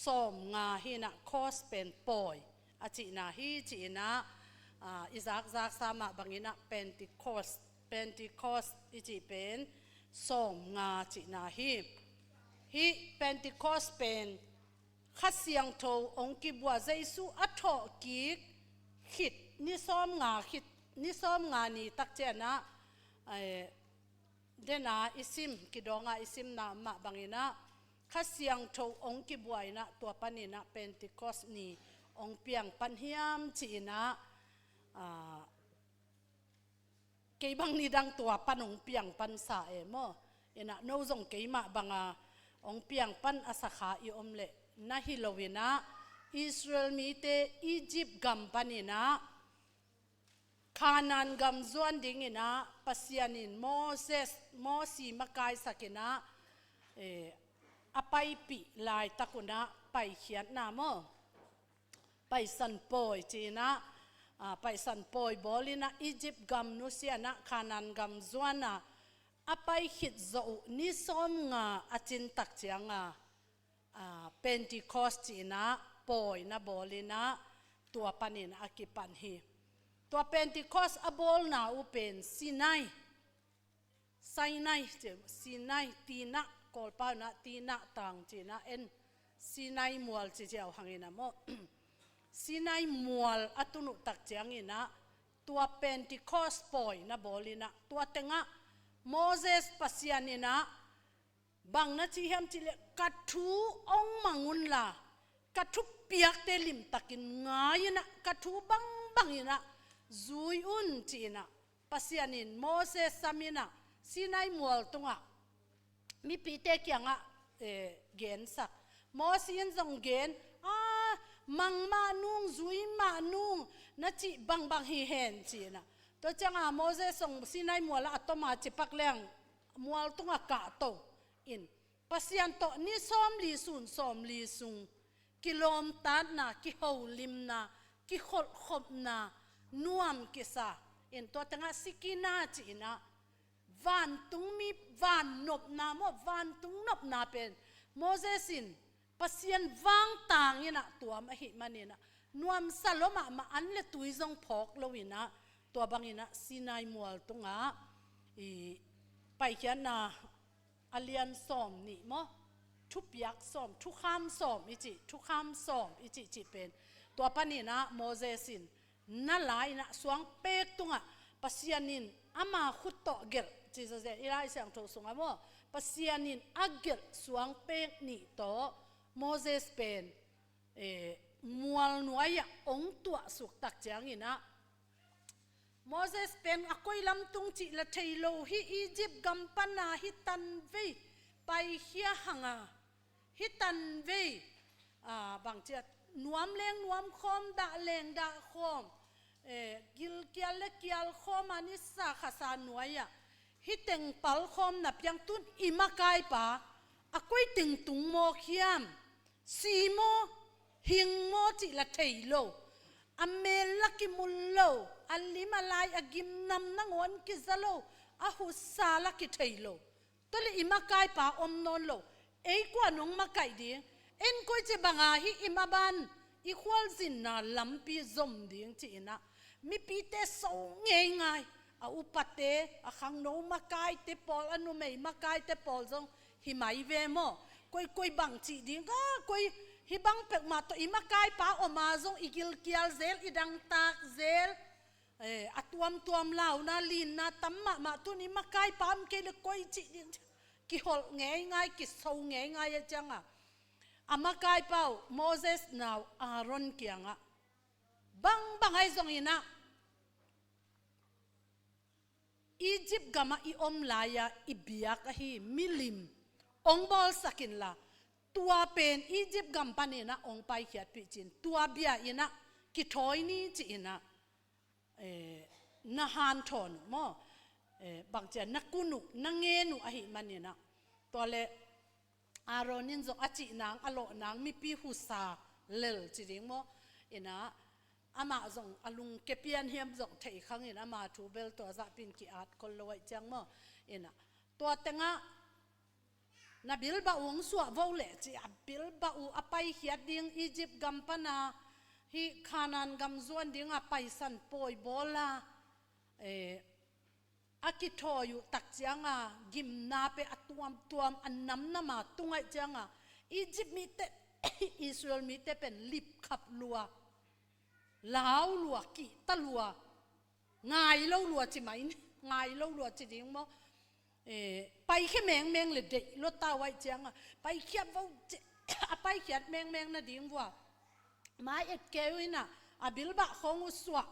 som nga hina cos pen poi achi na hi chi na izak za sa ma bangina Pentecost ichi pen som nga chi na hi Pentecost pen khasiang tho ong ki bua jaisu atho ki khit ni som nga ni tak chena dena isim kidonga isim na ma bangina khasiang tho ong ki buaina to panina Pentecost ni ong piang panhiam china keibang ni dang tua panong piang pan sa emo ina no zong keima banga ong piang pan asakha I omle na hilowina Israel mi te Egypt gam panina Kanan gam zuan dingina pasianin Mosi makai sakina apai pi lai takuna pai khiat na mo pai san poi china pai san poi bolina Egypt gam nu siana Kanan gam zuana apai khit zo ni som nga achin tak chianga Pentecost china poi na bolina tua panin akipan hi tua Pentecost abol na upen Sinai tina kolpa na tina tang china en Sinai mual chi jaw hangina mo Sinai mual atunu tak chiangina tua Pentecost poi na bolina tua tenga Moses pasianina bang na chi ham chile kathu ong mangun la kathu piak te lim takin ngayina kathu bangina zui un china pasianin Moses samina Sinai mual tunga mi pite kyanga gen sak Mosin zong gen mang ma nung zui ma nung na chi bang hi hen china to changa Moses song Sinai mual atoma chipak leng mual tunga ka to in pasian to ni som li sung kilom tan na ki holim na ki khop na nuam kisa in to tanga sikina china van tung mi van nop na mo van tung nop na pen Moses in pasian wang tang ina tuam hi manina nuam saloma ma anle tuizong phok lowina to bangina Sinai mual tunga I pai na alian som ni mo thu piak som thu kham som ichi chi pen to panina Moses in na lai na suang pek tunga pasianin ama khutto gel Jesus ilai sang tho sunga mo pasianin agel suang pek ni to Moses pen mual nuaya ong tua suk tak changina Moses pen akoi lam tung chi la thailo hi Egypt gampana hi tan ve pai hia hanga hi tan ve bang chat nuam leng nuam khom da leng da khom gil kial le kial khom ani sa khasa nuaya hi teng pal khom na pyang tun imakai pa akoi ting tung mo khiam si mo hing mo chi la thailo amel laki mullo alimalai agim nam nangon ki zalo ahu sala ki thailo tole imakai pa omnon lo ei kwa nong makai di en koi che banga hi imaban I khwal zin na lampi zom ding chi ina mi pi te so ngai a upate a khang no makai te pol anu mei makai te pol zong hi mai ve mo koi bang chi ding ka koi hi bang pek ma to imakai pa o ma zong igil kial zel idang tak zel atuam lau na lin na tamma ma tu ni makai pam ke le koi chi ding ki hol ngai ki so ngai changa amakai pau Moses now Aaron kianga bang ai zong ina อียิปต์กามาอีอมลายาอีเบียกะฮีมิลิมองบอลสักินละตัวเป็นอียิปต์กัมปันนะองไปเขียดปิจินตัวเบียอินะกิทอยนี่จีนะนาฮันทอนมอบางเจนักกุนุนังเงนุอหิมันเนี่ยนะตัวเลอารอนินจงอจินางอโลนางมีปีหุสาเลลจีริงโมอินะอามาจงอลุงเก็บยันเฮียมจงเทครั้งอินะมาทูเบลตัวจะเป็นกีอาร์ตคนลอยจังโมอินะตัวเต็งะนาบิลบาอุงสวะวอลเลจีอับบิลบาอูอไปเขียดดิ้งอียิปต์กัมปนาฮิคานันกัมจวนดิ้งอไปสันปอยบอลาอากิทออยู่ตักจังกิมนาเปอตัวอันน้ำน้ำมาตุงไอจังอียิปต์มีแต่อิสราเอลมีแต่เป็นลิบขับลัวลาวลัวกิตะลัวง่ายเล่าลัวจิไหมง่ายเล่าลัวจิดิ้งมั้งไปแค่แมงเลยเด็กรถตาไว้จังไปเขียบว่าไปเขียดแมงนะดิ้งว่ามาเอ็ดเกวินะอาบิลบะของอุสวะ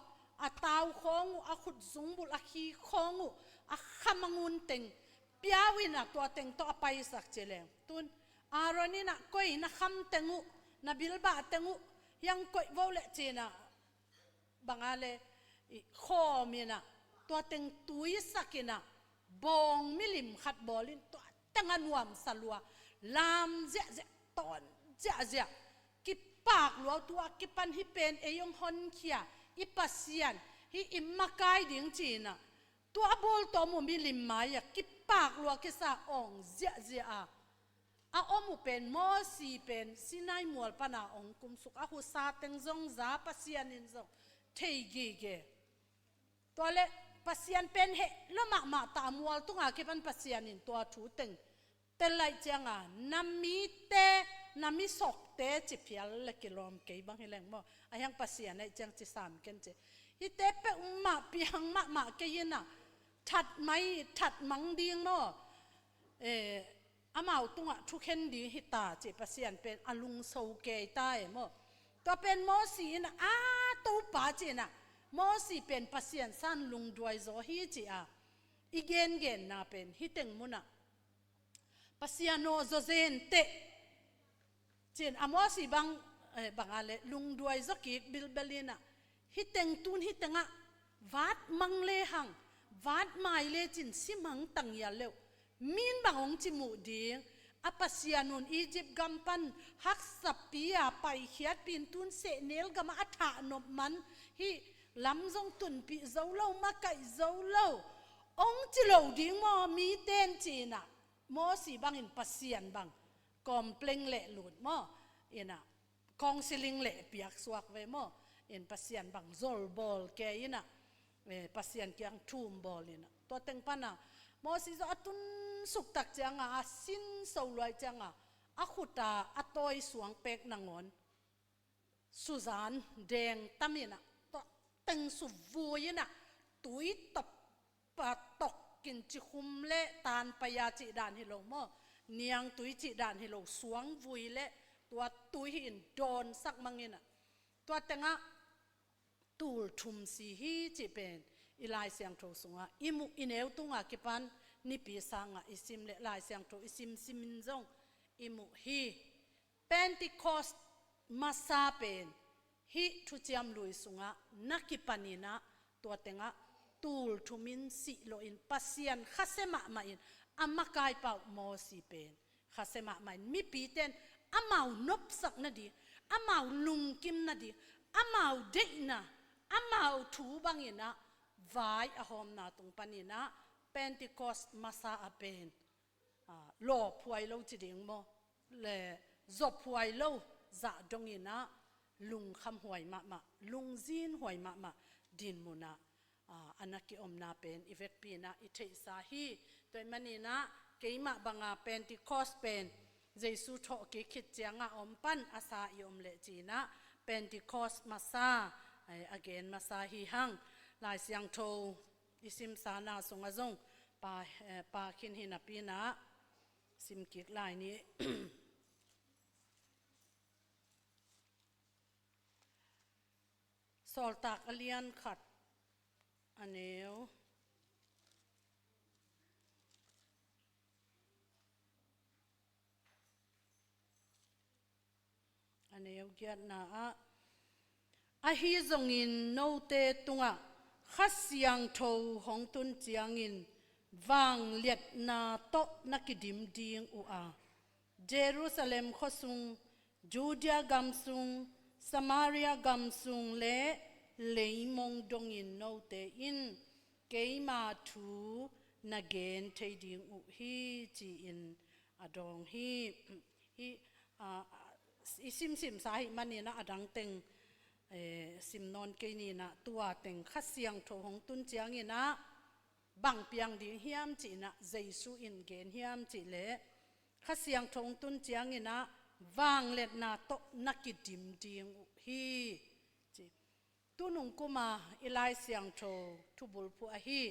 อาตาวของอาขุดซุงบุลอาคีของอาขมังุนเต็งเปียวินะตัวเต็งตัวไปสักเจริญตุนอารอนี่นะก้อยนะคำเต็งุนะบิลบะเต็งุยังก้อยวอลเลเจนะบางอะไรข้อมีนะตัวเต็งตุยสักินะบองมิลิมขัดบอลินตัวตั้งอันวมสลัวลามเจ๊ตอนเจ๊กิปากลัวตัวกิปันฮิเป็นเอยงฮอนเขียอิปัสยันฮิอิมมากายดิ่งจีน่ะตัวบอลตัวมุมิลิมมาอยากกิปากลัวกิสาองเจ๊อาอมุเป็นมอสีเป็นสินายมัวปนาองคุมสุกอาหุซาเต็งจงซาปัสยันนินจงเทยีเกตัวเล็ปัสยันเป็นเหละมาตามวัลตุงอาเก็บันปัสยันนินตัวถูเต็งเตลัยจังนามิเตนามิสกเตจิพิลเล็กลอมเกย์บางเฮลังมั้งอายังปัสยันในจังจิสามกันเจฮิเตเปอุมมาปีหังมาเกยินะถัดไม่ถัดมังดีงเนาะอามาตุงอ่ะทุกเห็นดีฮิตาเจปัสยันเป็นอลุงโซเกยใต้มั้งตัวเป็นมอสีนะตัวป่าเจนะมอสีเป็นปัสยันสั้นลุงด้วยโซฮิจิอีเกนนาเป็นฮิเต็งมุนะปัสยันโนโซเซนเตเจนอมอสีบางอะไรลุงด้วยโซกิบิลเบลินะฮิเต็งตุนฮิเต็งวัดมังเลหังวัดไมเลจินสิมังตังยาเลวมินบางองจิมูดีอาปัสยานุนอียิปต์กัมปันฮักสับปียไปเขียดปินตุนเสเนลกามาอัฐานบมันฮิลำจงตุนปีเจ้าเล่ามาไก่เจ้าเล่าองจิโลดิ้งมอมีเต้นจีน่ะมอสีบางอินปัสยานบางกอมเปล่งเละหลุดมอเอ็น่ะกองซิลิงเละเปียกสวกเวมอเอ็นปัสยานบางโซลบอลแกยิน่ะปัสยันเกียงทูมบอลินะตัวเต็งปานะมอสิโซอตุนสุกตักจังสินโซลอยจังอาขุตาอตอยสวงเป็กนางอนสุจานแดงตามินะตัวเต็งสุวูยนะตุยตบปะตกกินจิคุมเละตานปยาจิดานฮิโลมอเนียงตุยจิดานฮิโลสวงวุยเละตัวตุยหินโดนสักมังงินะตัวเต็งตูลทุมสีฮีจิเป็นอีลายเสียงโทสงอิมุอินเอวตุงกิปันนิปีสังอิซิมเลลายเสียงโทอิซิมซิมินจงอิมุฮีเพนติคอสมาซาเป็นฮีทุจยมลุยสงนักกิปันินะตัวเต็งตูลทุมินสิโลอินปัสยันขัสมามาอินอามาไกายเป่าโมสีเป็นขัสมามาอินมีปีเตนอามาวนุบสักนาดีอามาวลุงกิมนาดีอามาวเดนะอามาถูบังยินะวายอหอมนาตรงปันยินะเป็นติคอสมาซาอเป็นหล่อพวยโลจิดิงโมเลจบพวยโลจะดงยินะลุงคำหวยมาลุงจีนหวยมาดินมุนะอันนักกิอมนาเป็นอีเวกปีนะอิเทสาฮีตัวมันยินะเกี่ยมาบังเป็นติคอสเป็นเจสุโตกิคิดเจียงอมปันอาซาอิอมเลจีนะเป็นติคอสมาซาagain masahi hang lai siang tho isim sana sunga zong pa khin hin apina sim kik lai ni sol tak alian khat aneu อันเอวเกียรนาอะฮีซงอินโนเตตุงะขัดเสียงโทหงตุนเจียงอินวางเลียดนาโตนักดิมดิงอุอาเยรูซาเล็มขสุงจูเดียกัมสุงสมาเรียกัมสุงเลมงดงอินโนเตอินเกยมาทูนักเกนเทดิงอุฮีจีอินอดองฮีซิมสาหิมันนี่นะอดังเต็งสิมนอนเกนี่นะตัวเต็งขัดเสียงโทหงตุนเจียงอินะบังเปียงดิงเฮียมจีนะเจซูอินเกนเฮียมจีเลขัดเสียงโทหงตุนเจียงอินะวางเล็ดนาโตนักกิดิมดิงฮีจีตุนุงกุมาอิไลเสียงโททุบุลผู้อฮี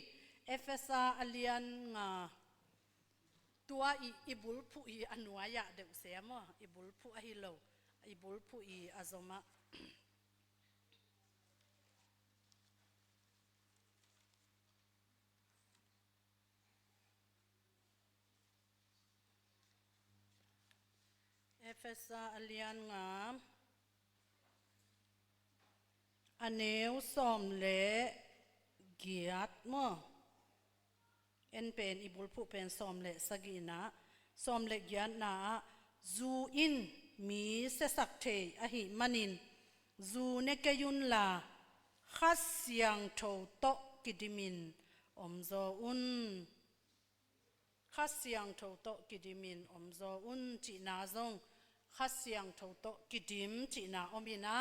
เอฟเอสาอเลียนงาตัวอีบุลผู้อีอนุยะเด็กเสียมั้งอีบุลผู้อฮีโลอีบุลผู้อีอาซมาเอฟเอสาอเลียนงามอันเนวสอมเละเกียรติมั้งเอ็นเป็นอีบุลผู้เป็นสอมเละสกีนะสอมเละเกียรตินะจูอินมีเสสักเทอหิมันินจูเนกยุนลาขัดเสียงโทโตกิดิมินอมโซอุนขัดเสียงโทโตกิดิมินอมโซอุนจีนาซงขัดเสียงโทโตกิดิมจีนาอมินะ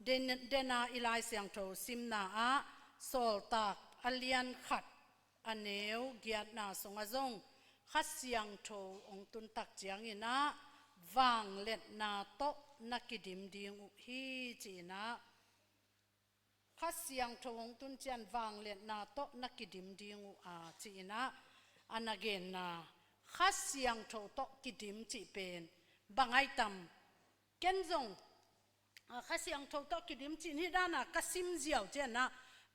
เดนาอิไลเสียงโทซิมนาอาโซลตากอเลียนขัดอันเนวเกียรตินาสงอซงขัดเสียงโทองตุนตักเจียงอินะวางเล็ดนาโตนักกิดิมดิงอุฮีจีนะขัดเสียงโทองตุนเจียนวางเล็ดนาโตนักกิดิมดิงอุอาจีนะอันเกนนาขัดเสียงโทโตกิดิมจีเป็นบางไอตัมเกนซงขัดเสียงโทโตกิดิมจีนี่ด้านน่ะกสิมเจียวเจนนะ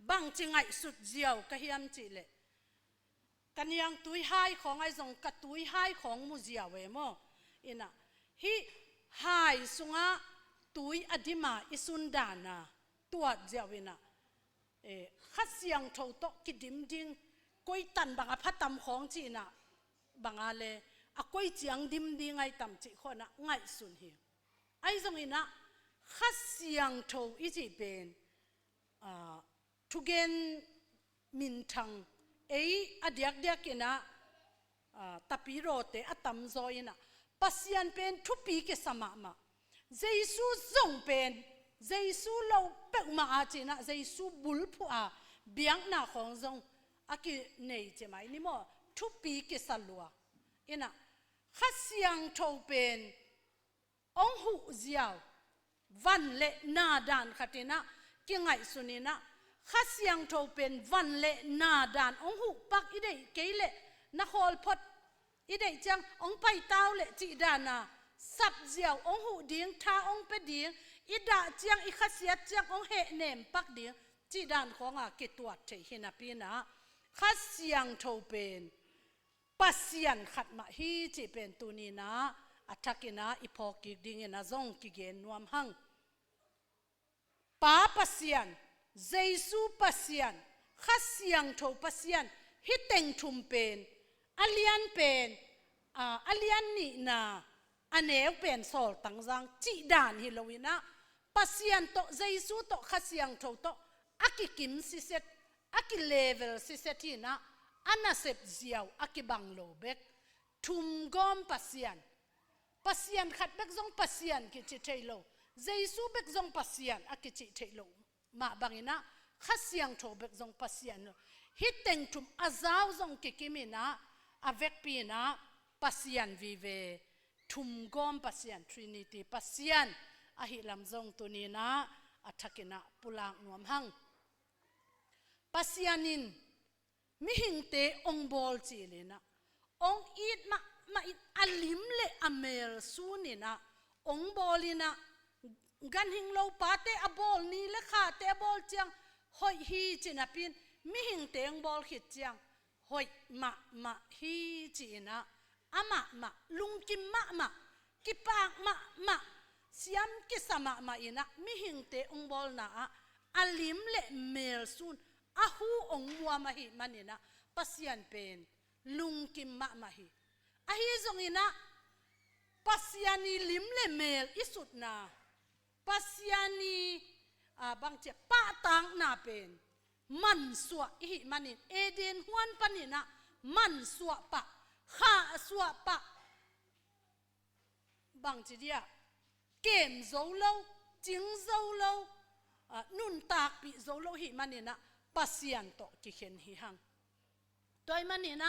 บางจิงไอสุดเจียวกะเฮียมจีเลกันยังตุยไฮของไอซงกะตุยไฮของมุเจียวเวโมอินะฮิไฮสุงะตุยอดิมาอิสุนดานาตัวเจียววินะขัดเสียงโทโตกิดิมดิงก้อยตันบางพัดตำของจีน่ะบางอะไรก้อยเจียงดิมดิงไงตำจีคนน่ะง่ายสุดเหี่ยไอ้ตรงนี้นะขัดเสียงโทอีจีเป็นทุกเกนมินทังอเดียกกินะตะปีโรเตอตำโซยนะปัสยันเป็นทุปีเกสมามาเจสูซงเป็นเจสูเราเป็กมาอาจีนะเจสูบุลผู้เบียงนาของซงอากิเนยเจไม่นี่มั้งทุกปีกิสัลลัวอินะขัดเสียงโทเป็นองหูเจียววันเละนาดานขัดนะกิไงสุนีนะขัดเสียงโทเป็นวันเละนาดานองหูปักอีเดเกยเละนักฮอลพดอีเดจังองไปเต้าเละจีดานาสับเจียวองหูเดียงท่าองเป็ดเดียงอีดาจังอีขัดเสียจังองเหเนมปักเดียงจีดานของกิตวัดเทหินาปีนะขัดเสียงโทเป็นปัสยันขัดมาฮีจีเป็นตัวนี้นะอัฐกินะอีพอกิดิ่งนะซงกิเกนนวมหังป้าปัสยันเจสูปัสยันขัดเสียงโทปัสยันฮิตเต็งทุมเป็นอเลียนเป็นอเลียนนี่นะอันเอวเป็นโซลตังจังจีดานฮิโลวินะปัสยันโตเจสูโตขัดเสียงโทโตอากิกิมซิเซตอากิเลเวลซิเซตินะอันน่ะเสพเจียวอากิบังโลเบกทุมกอมปัสยันขัดเบกซงปัสยันกิจิเทโลเจสูเบกซงปัสยันอากิจิเทโลมาบังอินะขัดเสียงโทเบกซงปัสยันฮิตเต็งทุมอาซาวซงกิกิมินะอเวกปีนะปัสยันวิเวทุมกอมปัสยันทรินิตี้ปัสยันอาหิลำซงตัวนี้นะอัฐกินะปุลางนวมหังปัสยันินมิหิงเตองบอลจีเลนะองอีดมาอิดอลิมเลอเมลซูนินะองบอลินะกันหิงโลปาเตอบอลนี่เลขาเตอบอลจังหอยฮีจีนะปินมิหิงเตองบอลขิดจังหอยมาฮีจีนะอามาลุงกิมมากิปากมา siam ki sama ma ina mi hing te ong bol na alim le mel sun ahu ong mua ma hi manina pasian pen lung kim ma hi ahi zong ina pasiani lim le mel isut na pasiani bang che pa tang na pen man suwa hi manin eden huan panina man suwa pa kha suwa pa bang chi dia kem zo lo jing zo lo nun tak pi zo lo hi manina pasian to ki khen hi hang toy manina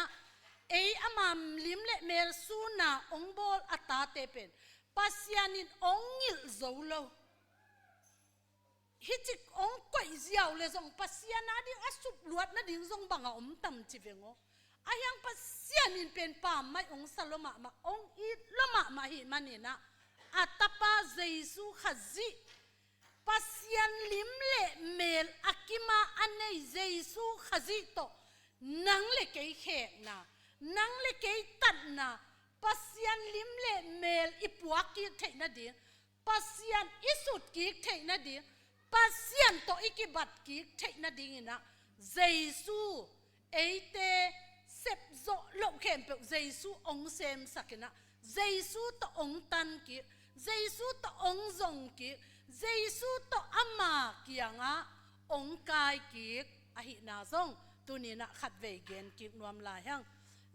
ei amam lim le mel suna ong bol ata te pen pasianin ongil zo lo hichik ong koi ziaw le zong pasiana ding asup luat na ding zong banga tam chi vengo ayang pasianin pen pa mai ong saloma ma ong i loma ma hi manina atapa jesu khazi pasian lim le mel akima anei jesu khazi to nang le kei khe na nang le kei tat na pasian lim le mel ipuak ki thei na ding pasian isut ki thei na ding pasian to ikibat ki thei na ding ina jesu eite sep zo lo khem pe jesu ong sem sakina jesu to ong tan ki jesu to ong zong ki jesu to ama kianga ong kai ki ahi na zong tunina khat ve gen ki nuam la hang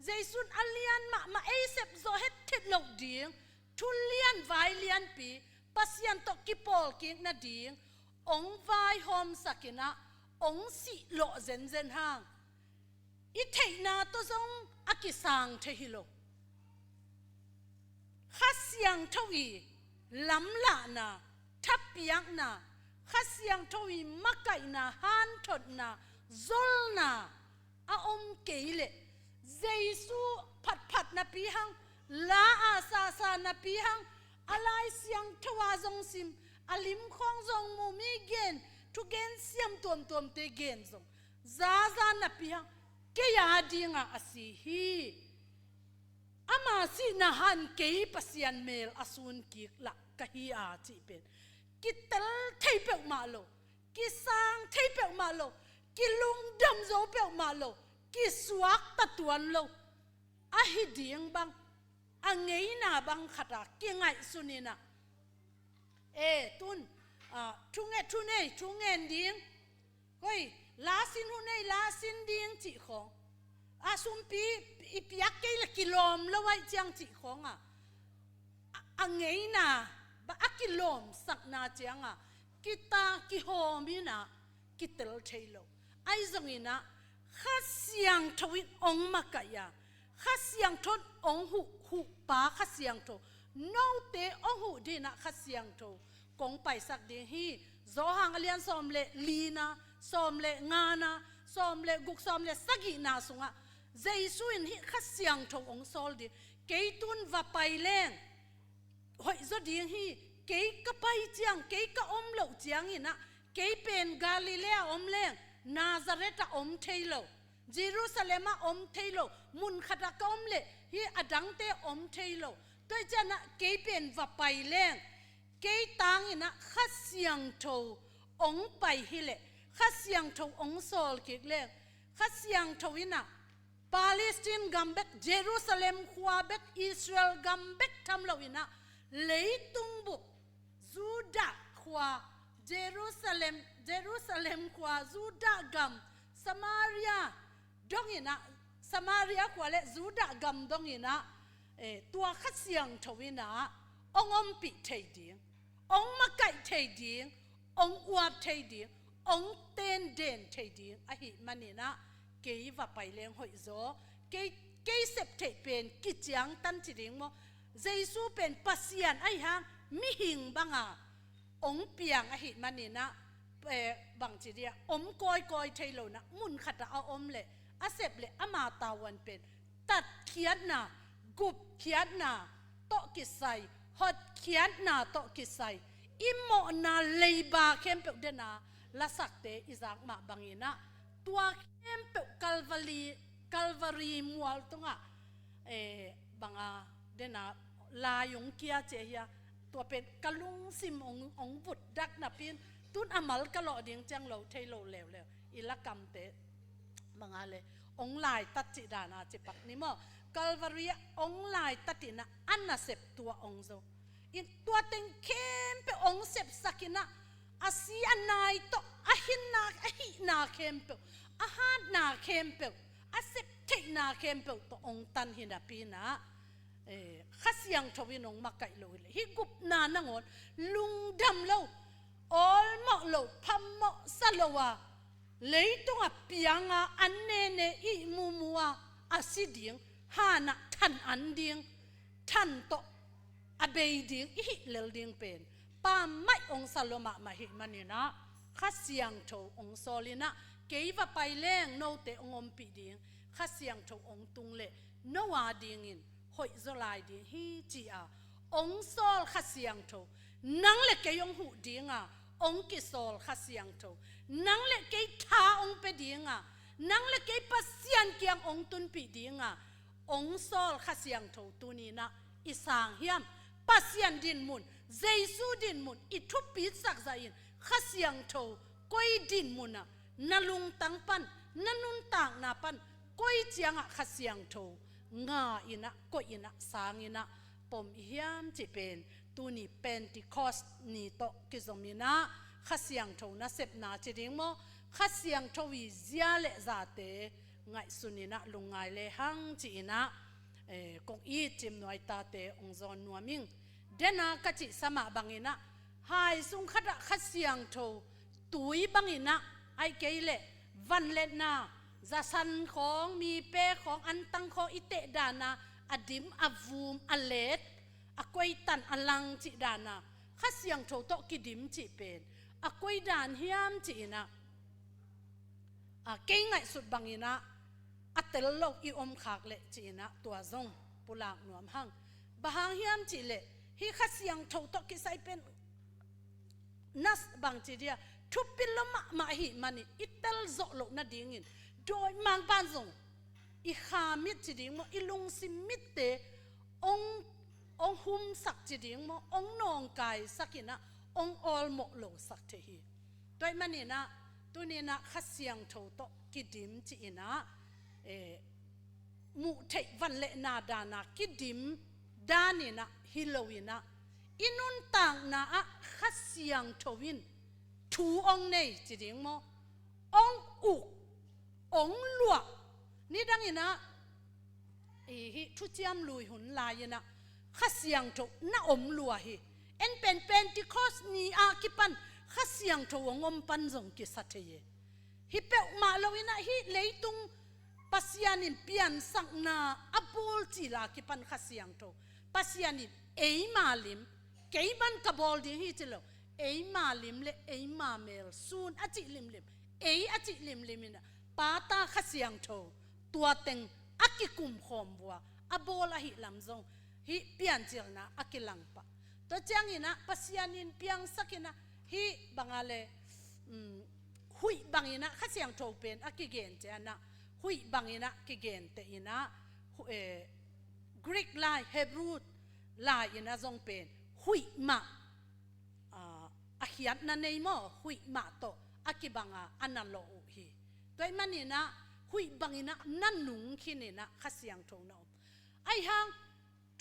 jesu alian ma e sep zo het thit lo ding thulian vai lian pi pasian to ki pol ki na ding ong vai hom sakina ong si lo zen zen hang i thei na to zong akisang the hilo khasiang thawi lam la na thap piang na khasiang thawi makai na han thot na zol na a om keile jesu phat phat na pi hang la a sa na pi hang alai siang thawa zong sim alim khong zong mu mi gen tu gen siam tom te gen zong za na pi hang ke ya dinga asi hi ama si na han ke pasian mel asun ki la ka hi a chi pen ki tel thei pe ma lo ki sang thei pe ma lo ki lung dam zo pe ma lo ki suak ta tuan lo a hi ding bang angei na bang khata ki ngai sunina tun thunge ding koi la sin hu nei la sin ding chi khong asum pi ipiak ke la kilom lo wai chiang chi khong angei na ba akilom sak na chiang kita ki homina kitel thailo ai zongina khasiang thawin ong makaya khasiang thot ong hu pa khasiang tho no te ong hu dina khasiang tho kong pai sak de hi zo hang alian som le lina som le ngana som le guk som le sagi na sunga jesu in hi khasiang tho ong sol di keitun va pai leng hoi zo ding hi ke ka pai chiang ke ka om lo chiang ina ke pen galilea om leng nazareth om thailo jerusalem om thailo mun khata ka om le hi adang te om thailo toi chana ke pen va pai leng ke tang ina khasiang tho ong pai hi le khasiang tho ong sol ki leng khasiang tho ina Palestine gambek Jerusalem khwabek Israel gambek thamlo ina leitung bu Juda khwa Jerusalem khwa Juda gam Samaria dongina Samaria khwa le Juda gam dongina tua khasiang thawina ongom pi thei ding ong makai thei ding ong uap thei ding ong ten den thei ding a hi manina ke va pai leng hoi zo ke sep thei pen ki chiang tan chi ding mo jesu pen pasian ai hang mi hing banga ong piang a hi manina bang chi dia om koi thailo na mun khata a om le a sep le ama tawan pen tat khiat na gup khiat na to ki sai hot khiat na to ki sai immo na leiba khem pe de na la sakte izak ma bangina tua khem pe calvary mual tonga banga de na la yong kia che ya ตัวเป็นกะลุงซิมองบุดดักนะปีนตุนอามัลกะหล่อเดียงจังเราเทโลแล้วอิละกำเตะมังอะไรองลายตัดจิดานาจิปักนี่มั้งกัลวารีองลายตัดตินะอันน่ะเสพตัวองโซอินตัวเต็งเข้มไปองเสพสักินะอาศีอันนายโตอาหินนาอาหินาเข้มเปอาหารนาเข้มเปอาเสพเทนาเข้มเปตัวองตันหินาปีนะข้าเสียงทวินองมาไกลโลเลยฮิกุบนานังอนลุงดำโลออลมอโลพัมมอสโลวาเลยตัวเปียงอันเนเนอิมูมัวอาศิดิงฮานะทันอันดิงทันโตอเบยดิงอิฮิเลลดิงเป็นป้าไม่องสโลมามาหิมันนี่นะข้าเสียงโทองโซลินะเกี่ยวไปแรงโนเตองอมปีดิงข้าเสียงโทองตุงเลโนวาดิงอินหอยโซลายดิงฮีจีอาองโซลข้าเสียงโทนังเลกยองหูดิงองกิโซลข้าเสียงโทนังเลกท้าองเปดิงนังเลกปัสยันเกียงองตุนปีดิงองโซลข้าเสียงโทตุนีนะอิสางเฮียมปัสยันดินมุนเจสูดินมุนอิทุปิสักใจอินข้าเสียงโทก้อยดินมุนนาลุงตังปันนานุนต่างนาปันก้อยเจียงข้าเสียงโทงาอินะก้อยอินะสางอินะปมเฮียมจิเป็นตูนี่เป็นติคอสนี่โตกิจมินะข้าเสียงโทนะเสพนาจิดิงโมข้าเสียงโทวิเซียเลซาเตไงสุนินะลุงไงเลหังจีนะกงอีจิมหน่วยตาเตองซอนนัวมิงเดนากะจิสมาบังอินะหายสุงขดะข้าเสียงโทตุยบังอินะไอเกยเลวันเลนาจะสันของมีเปของอันตังของอิเตดานาอดิมอวูมอเลตอกวยตันอลังจิดานาข้าเสียงโทโตกิดิมจิเป็นอกวยดานเฮียมจินะเก่งไงสุดบังอินะอัตเตลโลกอีอมขากเลจินะตัวซงปุลากหนวมหังบางเฮียมจิเลฮีข้าเสียงโทโตกิไซเป็นนัสบางจิเดียทุบปิลมะมาหิมันอิตลโซโลนาดิ่งินโดยมังปานซงอีขามิดจิดิ่งมอีลุงซิมิดเตองหุมสักจิดิ่งมองนองกายสักินะองออลโมโลสักเทฮีโดยมันนี่นะตัวนี้นะข้าเสียงโทโตกิดิมจินะมุเทวันเลนาดานากิดิมดานี่นะฮิโลวินะอินุนต่างนะข้าเสียงโทวินทูองเนยจิดิ่งมองอุองลวกนี่ดังอินะทุจยามลุยหุนลายนะข้าเสียงโทน่าอมลัวฮีเอ็นเป็นที่คอสนีอาคิปันข้าเสียงโทวงอมปันซงกิสัตเยฮิเปอมาลวินะฮิเลยตุงปัสยานินเปียนสักนาอัปูลจิลาคิปันข้าเสียงโทปัสยานินมาลิมเกย์บันกบอลดีฮิจิโลมาลิมเลมาเมลซูนอจิลิมอจิลิมนะปาตาข้าเสียงโทตัวเต็งอักิกุมขอมบัวอโบลาฮิลำซงฮิเปียนจิลนะอักิลังปะตัวจังอินะปัสยานินเปียงสักินะฮิบังอะไรหุยบังอินะข้าเสียงโทเป็นอักิเกนเจนะหุยบังอินะกิเกนเตอินะกรีกลายเฮบรูลายอินะซงเป็นหุยมาอาขียนนันเนยโมหุยมาโตอากิบังอันนั้นโลฮีโดยมันนี่นะหุยบังอินะนั่นหนุงขินนี่นะข้าเสียงโทนะไอฮัง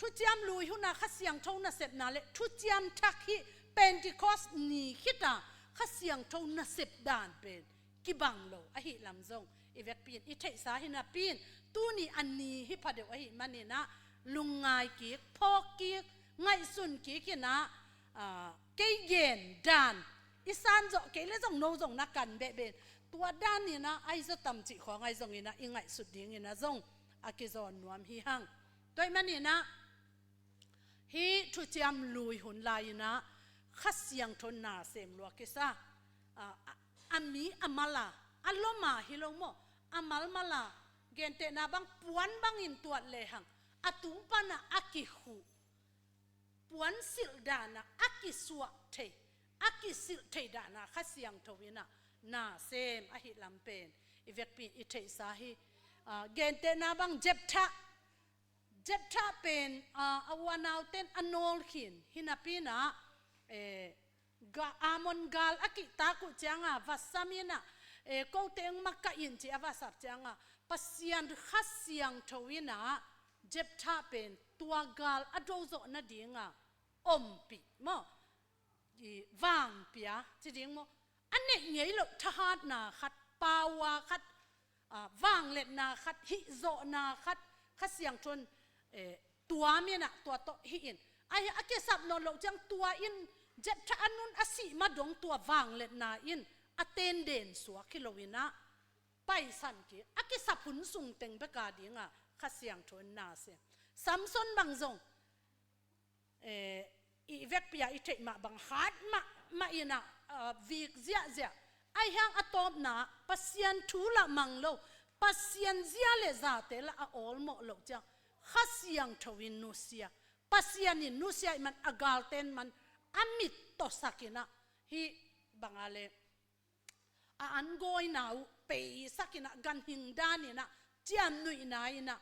ทุจยามลุยหุนาข้าเสียงโทนะเสพนาเลทุจยามทักฮิเป็นที่คอสนีคิดาข้าเสียงโทนะเสพดานเป็นกิบังโลอหิลำซงอีเวกปีนอีเทสาหินาปีนตู้นี่อันนี้ฮิพาเดวอหิมันนี่นะลุงไงกีกพอกีกไงสุนกีกนะเกยเย็นดานอีสานจะเกยเลจงโนจงนักกันเบเบนตัวด้านนี่นะไอจะตำจิของไอจงนี่นะอีไงสุดดิ่งนี่นะจงอากิจอนนวมฮิฮังโดยมันนี่นะฮิทุจยามลุยหุนลายนะข้าเสียงทนนาเสมลวกิซาอามีอามาลาอัลโลมาฮิโลโมอามัลมาลาเกนเตนาบังปวนบังอินตัวเลหังอาตุงปานะอากิหูปวนสิลดานะอากิสวะเทอากิสิลเทดานะข้าเสียงทวินะนาเซมอหิลำเป็นอีเวกปีอิเทสาฮิเกนเตนาบังเจ็บทะ เจ็บชาเป็นอวานาวเต้นอนอลขินฮินาปีนะอามอนกาลอากิตากุจังวัสมินะก็เต็งมักกะอินจีอวาสับจังปัสยันขัดเสียงทวินะเจ็บชาเป็นตัวกาลอโดโซนาดิงอมปีมอวางปียจีดิงมออันนี้ไงลูกทหารนาขัดปาวาขัดวางเล็ดนาขัดฮิโซนาขัดเสียงชนตัวเมียนะตัวโตฮิอินไอ้อากิสับนนลูกจังตัวอินเจ็บชาอันนุนอาศิมาดงตัววางเล็ดนาอินอเตนเดนสัวคิโลวินะไปสันกีอากิสับหุนสุงเต็งประกาศดิงขัดเสียงชนนาเสียซัมซุนบังซงอีเวกปียอีเทมาบังฮัดมาอินะวิกเจียไอฮังอะตอมนาปัสยันทูละมังโลปัสยันเจียเลซาเตละออลโมโลจังขัดเสียงทวินนุเซียปัสยันนินุเซียมันอากาลเตนมันอามิตโตสักินะฮีบังอาเลอันโกยนาวเปย์สักินะกันหิงดานี่นะเจียมนุยนายนะ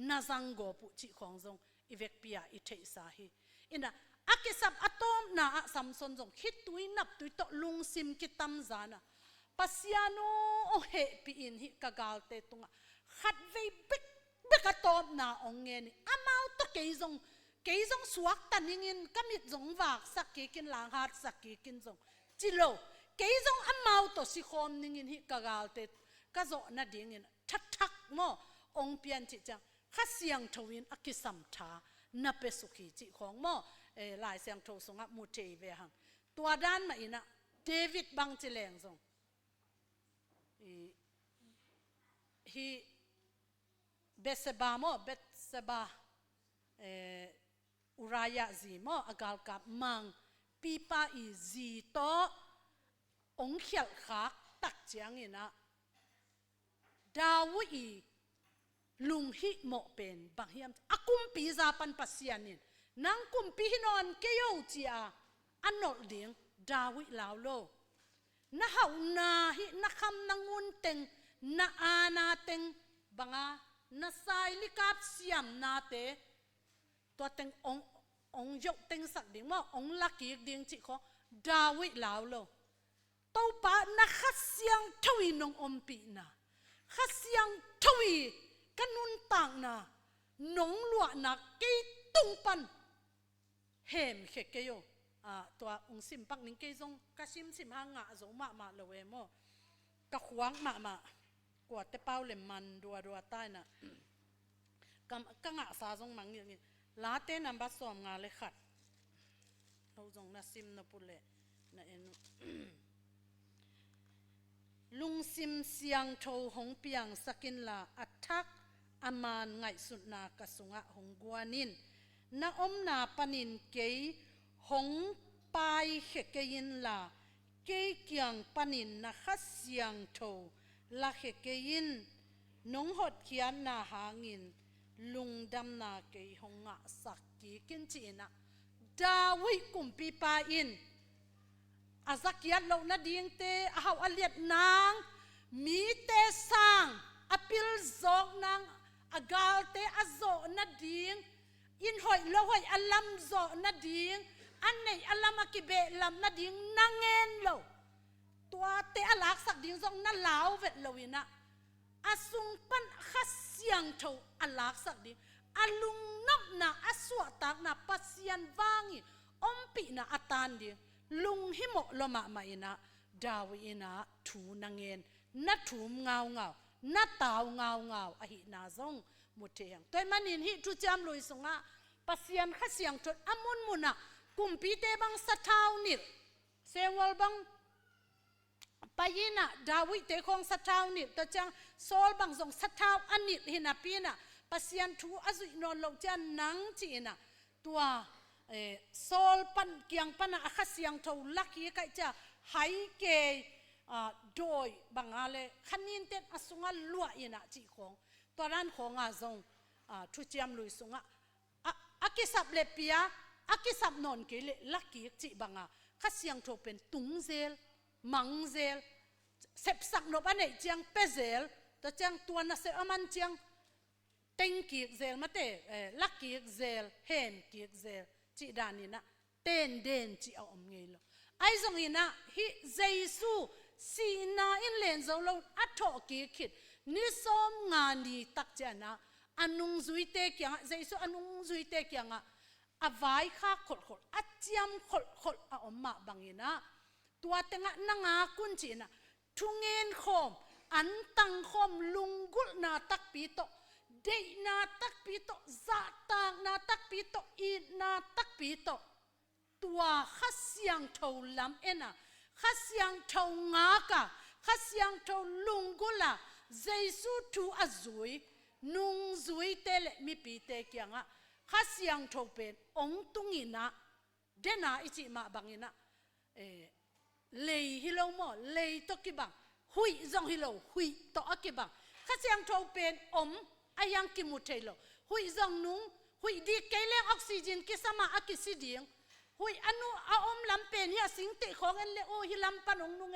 นาซังโกปุจิของซงอีเวกปียอีเทสาฮีอินะอากิสับอะตอมนาซัมซอนซงคิดตุยนับตุยโตลุงซิมคิตัมซานะปัสยาโนโอเฮปีอินฮิกากาลเตตุงะขัดเวบิกอะตอมนาองเงนี่อามาอุตเกยซงสวกตันยิงก็มิดซงวากสักกีกินลางฮาร์สักกีกินซงจิโลเกยซงอามาอุตสิคอมนิงฮิกากาลเตก็โซนาดิงินทักโมองเปียนจิจังข้าเสียงทวินอากิสัมทานับเปสุขีจิของโมหลายเสียงโทสงะมูเทเวหังตัวด้านมาอินะเดวิดบังจิเลงซงฮีเบสบาโมเบสบาอุรายะซีโมอากาลกับมังปีปาอีซีโตองเขียลขักตักเจียงอินะดาวีลุงฮิโมเป็นบางเฮียมอากุมปีซาปันปัสยานินนังกุมปีนอนเกยอจีอาอันนอลเดียงดาวิลาวโลนะฮาวนาฮินะคำนังุนเต็งนะอานาเต็งบังอานะไซลิกาบเสียมนาเตตัวเต็งองยกเต็งสักดิ่งว่าองลักกีกดิ่งจิของดาวิลาวโลตัวป้านะขัดเสียงทวีนงอมปีนะขัดเสียงทวีกันนุนต่างนะนงหลวนะเกยตุงปันเฮมเขกเกยตัวองซิมปักนิงเกยซงกะซิมซิมหางะซงมาเลเวโมกะขวางมากวดเตเป้าเลมันดัวใต้น่ะกะงะซาซงมังนี่ลาเตนัมบัสซอมงาเลยขัดเราซงนะซิมนะปุเลนะเอ็นลุงซิมเสียงโทหงเปียงสกินลาอัทักอามานไงสุดนากะสุงะหงกัวนินนาอมนาปนินเกยหงปายเขกยินลาเกยเกียงปนินนาขัดเสียงโทลาเขกยินนงหดเขียนนาหางินลุงดำนาเกยหงะสักกีกินจีนะดาวิกุมปีปาอินอาสักยัดเรานาดิงเตอาหาวอเลียดนางมีเตสังอปิลซอกนางอากาลเตอโซนาดิงอินหอยโลหอยอัลลัมโซนาดิงอันไหนอัลลัมกิเบลัมนาดิงนางเงินโลตัวเตอลักสักดิงซองนาลาวเวทโลวินะอาสุงปันขัดเสียงโทอลักสักดิงอาลุงนับนาอาสวตักนาปัสยันวางิอมปีนาอัตันดิงลุงฮิโมลมามาอินะดาวินะถูนางเงินนัดถูมเงานัดตาวเงาอหินาซงมุเทียงตัวมันอินฮิทุจามลุยสงะปัสยันขัดเสียงจดอามุนมุนะกุมปีเตบังสะท้าวนิดเซวลบังไปยินะดาวิเตคงสะท้าวนิดแต่จังโซลบังซงสะท้าวอันนิดหินาปีนะปัสยันถูอสุนนลงจันนังจีนะตัวโซลปันเกียงปันอาขัดเสียงทูลักยี่ก็จะหายเกยโดยบางอะไรขันยินเต็นอสุงะลัวอินะจีของตัวนั้นของอาซงทุจามลุยสุงะอากิสับเลปียอากิสับนนเกลลักยี่จีบางอาขัดเสียงทูเป็นตุงเซลมังเซลเสพสักนบอันไหนเจียงเปเซลแต่เจียงตัวน่ะเสอมันเจียง เต็งกีกเซลมาเตลักกีกเซลเฮนกีกเซลจีดานินะเต้นเด่นจีเอาอมเงยloไอ้ทรงอินะฮิเจซูสีนาอินเลนโซโลอัตโตกีคิดนิสอมงานดีตักเจนะอันนุงซุยเตกียงเจซูอันนุงซุยเตกียงอวายข้าขดขดอัจฉริยขดขดอาอมมาบังอินะตัวเต็งนังอากุนจีนะทุงเงินคมอันตังคมลุงกุลนาตักปีโตเดนาตักปีโตซาตางนาตักปีโตอีนาตักปีโตตัวข้าเสียงเท่าลำเอ็นะข้าเสียงเท่างากะข้าเสียงเท่าลุงกุละเจสุทูอาจุยนุงจุยเตเลมีปีเตกียงะข้าเสียงเท่าเป็นองตุงินะเดนาอิจิมาบังอินะเลยฮิโลโมเลยตกิบังหุยจงฮิโลหุยตอกิบังข้าเสียงเท่าเป็นอายังกิมุเทโลหุยจงนุงหุยดีเกลเลออกซิเจนกิสมาอากิซิดิงหุยอนุอาอมลำเป็นเฮียสิงติของเอ็นเลโอฮิลำปนองนุง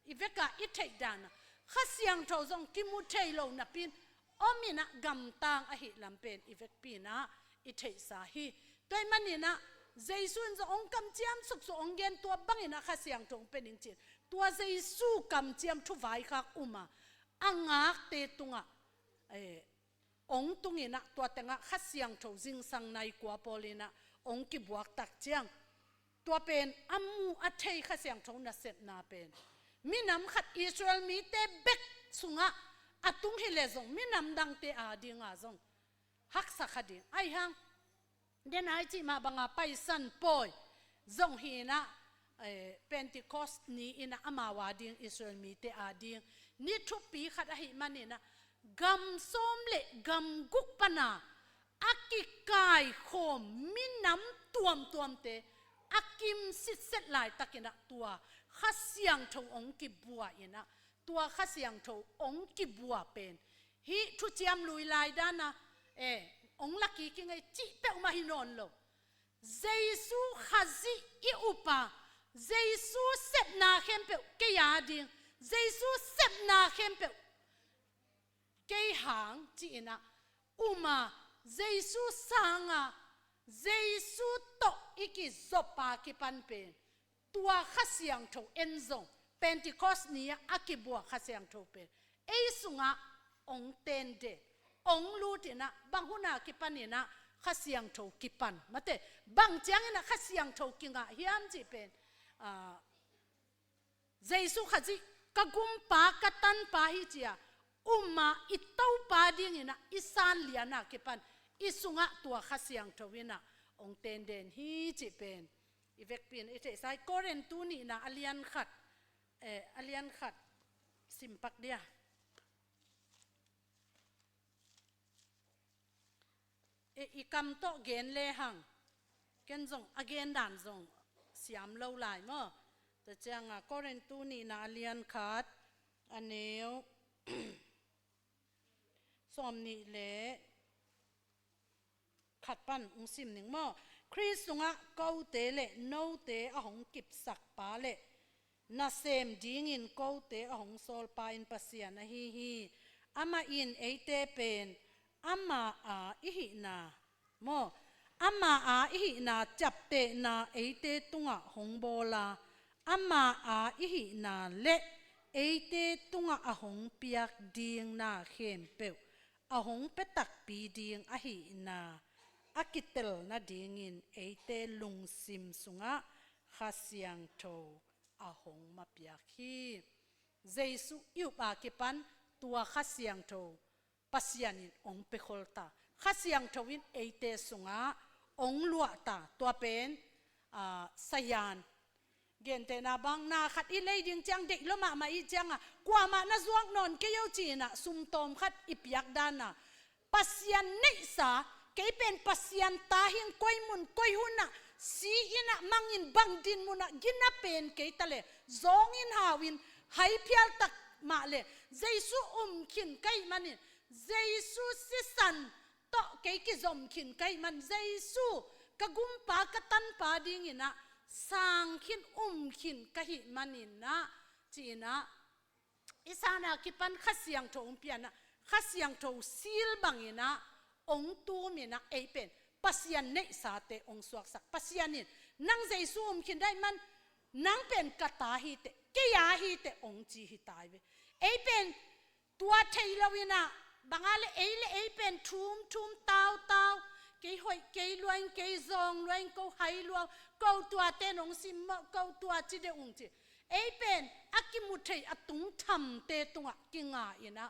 อีเวกาอิเทดานะข้าเสียงเท่าจงกิมุเทโลนับปินอมินะกำตังอหิลำเป็นอีเวกปีนะอิเทสาฮีตัวมันนี่นะเจสุนจะองกำเจียมสุกสุองเกนตัวบังอินะข้าเสียงตรงเป็นจริงตัวเจสุกำเจียมทุไว้ข้าอุมาอังอักเตตุงะองตุงินะตัวเต็งะข้าเสียงเท่าจิงสังในกัวโพลินะองกิบวกตักเจียงตัวเป็นอามูอัตเทยข้าเสียงเท่านัสเซตนาเป็นมินำขัดอิสราเอลมีเตเบกสุงะอัตุงฮิเลซงมินำดังเตอาดิงอาซงฮักสักขดิงไอฮังเดนไอจิมาบังอาไปสันปอยซงฮีนะเพนติคอสนี้อินะอามาวาดิงอิสราเอลมีเตอาดิงนี่ทุกปีขัดอหิมันนี่นะกำส้มเละกำกุกปนาอากิกายโคมมินำตัวมเตอากิมสิเสตลายตะกินะตัวข้าเสียงเท่าองกิบัวอินะตัวข้าเสียงเท่าองกิบัวเป็นฮิทุจยมลุยลายด้านนะองลักกี้กิงไอจิเปอมาฮินอนโลเจสุข้าซิอิอุปาเจสุเซบนาเข้มเปเกียดิงเจสุเซบนาเข้มเปเกียหางจีนะอุมาเจสุสังาเจสุโตอีกิจบปากิปันเป็นตัวข้าเสียงเท่าเอ็นซงเพนติคอสนี้อากิบัวข้าเสียงเท่าเป็นสุงะองเตนเดองลูตินะบางหุนากิปันนี่นะข้าเสียงเท่ากิปันมาเตบางจังนะข้าเสียงเท่ากิงะฮิมจีเป็นเจสุข้าจิกะกุมปากะตันปาฮิจียมาอิตาปาดิงนะอิสานเลียนะกิปันสุงะตัวข้าเสียงเท่าวินะองเตนเดนฮิจีเป็นอีเวกปีนอิเทสายโกเรนตูนี่นะอเลียนขัดสิมปักเดียอีกำโตเกนเลหังเกนจงอเกนด่านจงสยามเล่าลายมั้งแต่จังโกเรนตูนี่นะอเลียนขัดอันนี้สมนี่เละขัดปั้นอุ้งซิมหนึ่งมั้งคริสต์งะเกาเตเลโนเตอหงกิบสักปาเลนาเซมดิงอินเกาเตอหงโซลปาอินปัสยานะฮีอามาอินเอเตเป็นอามาอาอิหินาโมอามาอาอิหินาจับเตนาเอเตตุงะหงโบลาอามาอาอิหินาเลเอเตตุงะอหงเปียกดิงนาเข้มเปวอหงเปตักปีดิงอหินาอากิเตลนาดิงินเอเตลุงซิมสุงะข้าเสียงโตอาหงมาเปียคีเจสุยุบอากิปันตัวข้าเสียงโตปัสยานินองเปโคลตาข้าเสียงโตวินเอเตสุงะองลัวตาตัวเป็นสยานเกนเตนาบังนาขัดอีเลยดิงจังเด็กละมาอีจังอ่ะกว่ามานาจวงนอนเกี่ยวจีน่ะซุมโตมขัดอิปยักดานะปัสยานเนสาเกเป็นปัสยานตาหิงก้อยมุนก้อยหุนะสีอินะมังอินบังดินมุนะกินะเป็นเกตะเลซองอินหาวินไฮเพียลตักมาเลเจสุขินไกมันนี่เจสุสิสันโตเกกิซอมขินไกมันเจสุกะกุมปากะตันปาดิงินะสร้างขินขินกะหิมันนี่นะจีนะอิสานากิปันข้าเสียงโถงเปียนะข้าเสียงโถซิลบังอินะ องตูมีนะเอเป็นปัสยันเนสาเตองสวกสักปัสยันนินนังใจซูมขินได้มันนังเป็นกตาฮีเตเกียฮีเตองจีฮีตายเวเอเป็นตัวเทลวินะบางอะไรเอเป็นทุมเตาเกยหอยเกยลวนเกยซองลวนก็ไฮลวงก็ตัวเตนองซิมก็ตัวจีเดองจีเอเป็นอากิมุเทอตุงทำเตตุงอะกิงาอินะ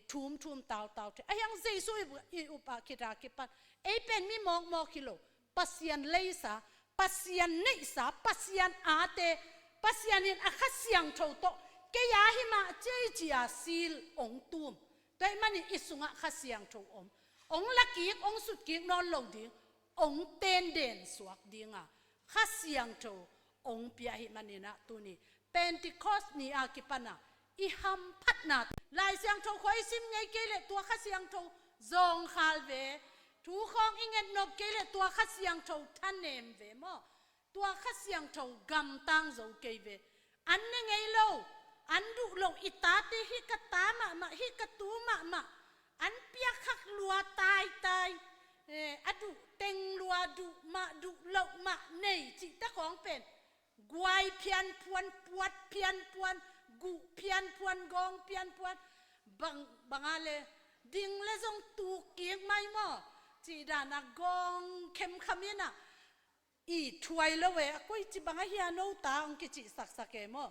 ทุมเตาเทไอยังเจสุอีอุปาคิดาคิปันเอเป็นมีมองกิโลปัสยันเลสาปัสยันเนสาปัสยันอาเตปัสยันอินอาคัสยังโตโตเกียหิมาเจจีอาซิลองตุมแต่มันอิสุงะคัสยังโตองลักกีองสุดกีนอนลงดิ่งองเต้นเด่นสวกดิ่งอ่ะข้าเสียงโตองเปียหิมันนี่นะตัวนี้เป็นติคอสนี่อากิปนาอีฮัมพัดนาลายเสียงโตคอยซิมไงเกลตัวข้าเสียงโตจงฮาลเวทุกของอิงเงินนกเกลตัวข้าเสียงโตท่านเนมเวมอตัวข้าเสียงโตกำตังโจเกเวอันนึงไงโลอันดุโลอิตาติฮิกตามะฮิกตูมะอันเปียขักลัวตายอดุเต็งลัวดุมาดุเหลามาเนยจิตะของเป็นกวยเพียนพวนปวดเพียนพวนกุเพียนพวนกองเพียนพวนบางอะไรดิ่งเลจงตูเกียงไม่หม้อจีดานักกองเข้มขมิ้นอีถวยละเวกุยจีบางเฮียโนตาองกิจิสักเกมอ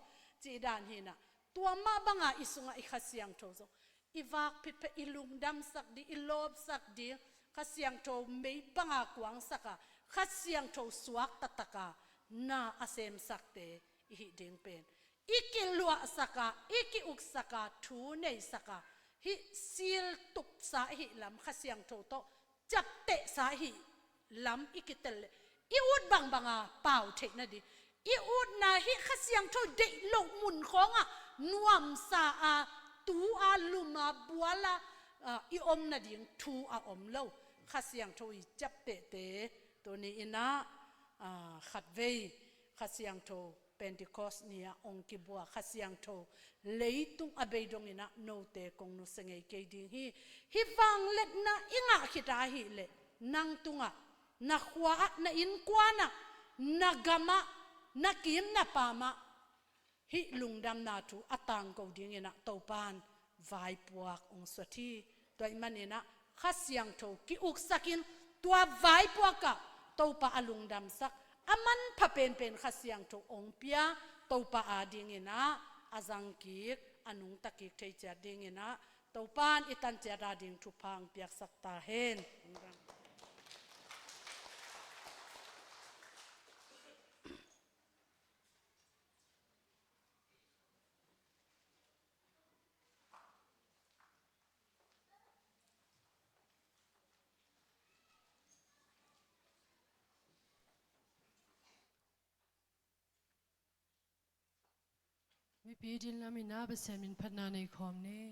จีดานหินะตัวมาบางอิสุงอิขัดเสียงโตโซอีวากพิดไปอิลุมดำสักดีอิลอบสักดีขัดเสียงโตไม่บังกวางสักขัดเสียงโตสวกตะกานาอาเซมสักเตอีหิดิงเป็นอีกิลัวสักอีกิอุกสักทูเนสักฮิซิลตุกสาหิลำขัดเสียงโตโตจับเตะสาหิลำอีกิเตลอีอุดบางเป่าเทคนะดีอีอุดนาฮิขัดเสียงโตเดลงมุนของนวมสาตูอาลุมาบัวละอีอมนาดิ่งทูอาอมเล่าขัดเสียงโทยจับเตะตัวนี้นะขัดเวขัดเสียงโทเป็นติคอสเนี่ยองกิบัวขัดเสียงโทเลยตุงอเบยดงนะโนเตกงนุสงเอเกดิ่งฮิฟังเล็ดนะอิงะขิดาฮิเละนังตุงะนักวะนัอินกวานะนักมะนักยิมนักปามะฮิลุงดำนาทูอัตังกูดิ่งนะตัวปานไวปวกองสถีตัวมันนี่นะข้าเสียงโทกิอุกสักินตัวไวปวกะตัวปาลุงดำสักอามันพะเป็นข้าเสียงโทองเปียตัวปาอาดิ่งนะอาจังกิกอนุงตะกิกเทจดิ่งนะตัวปานอิตันเจราดิ่งทุพังเปียกสักตาเห็นมิปีดินละมินาเปเซมินพัฒนาในคอมนี้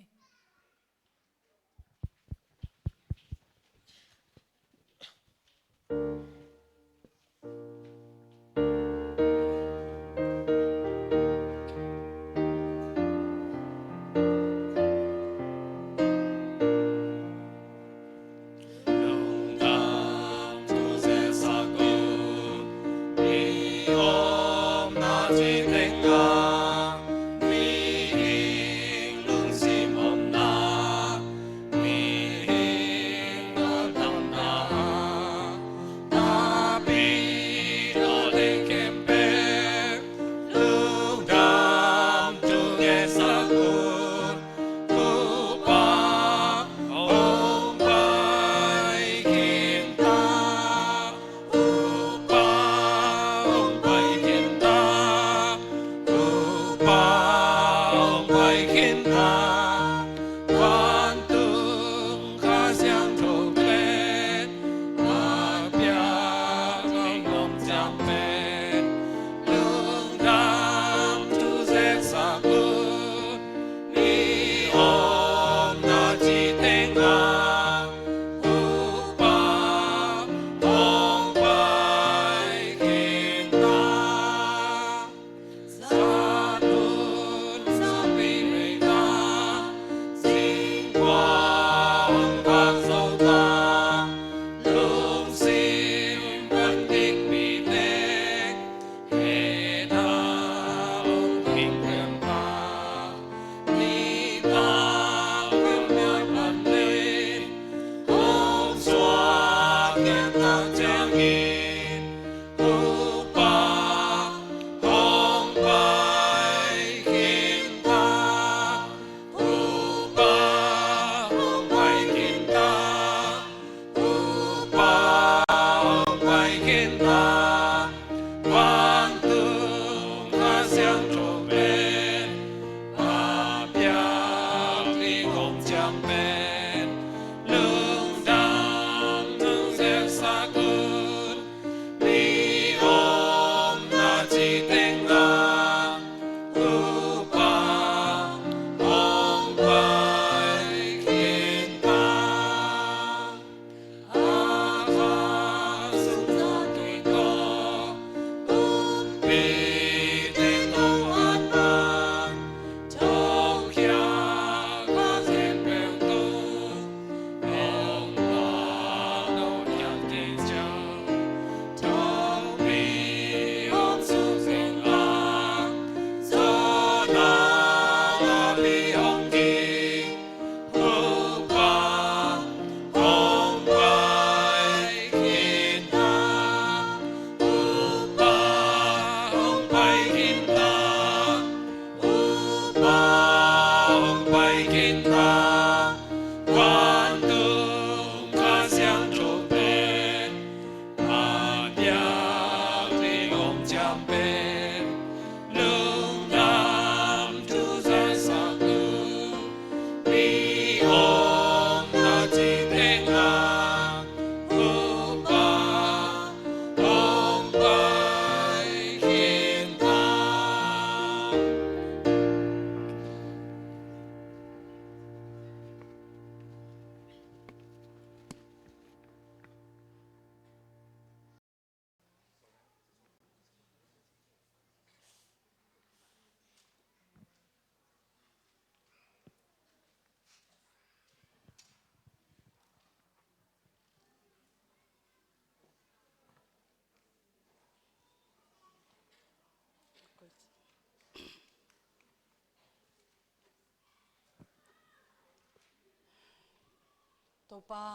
ตัวป้า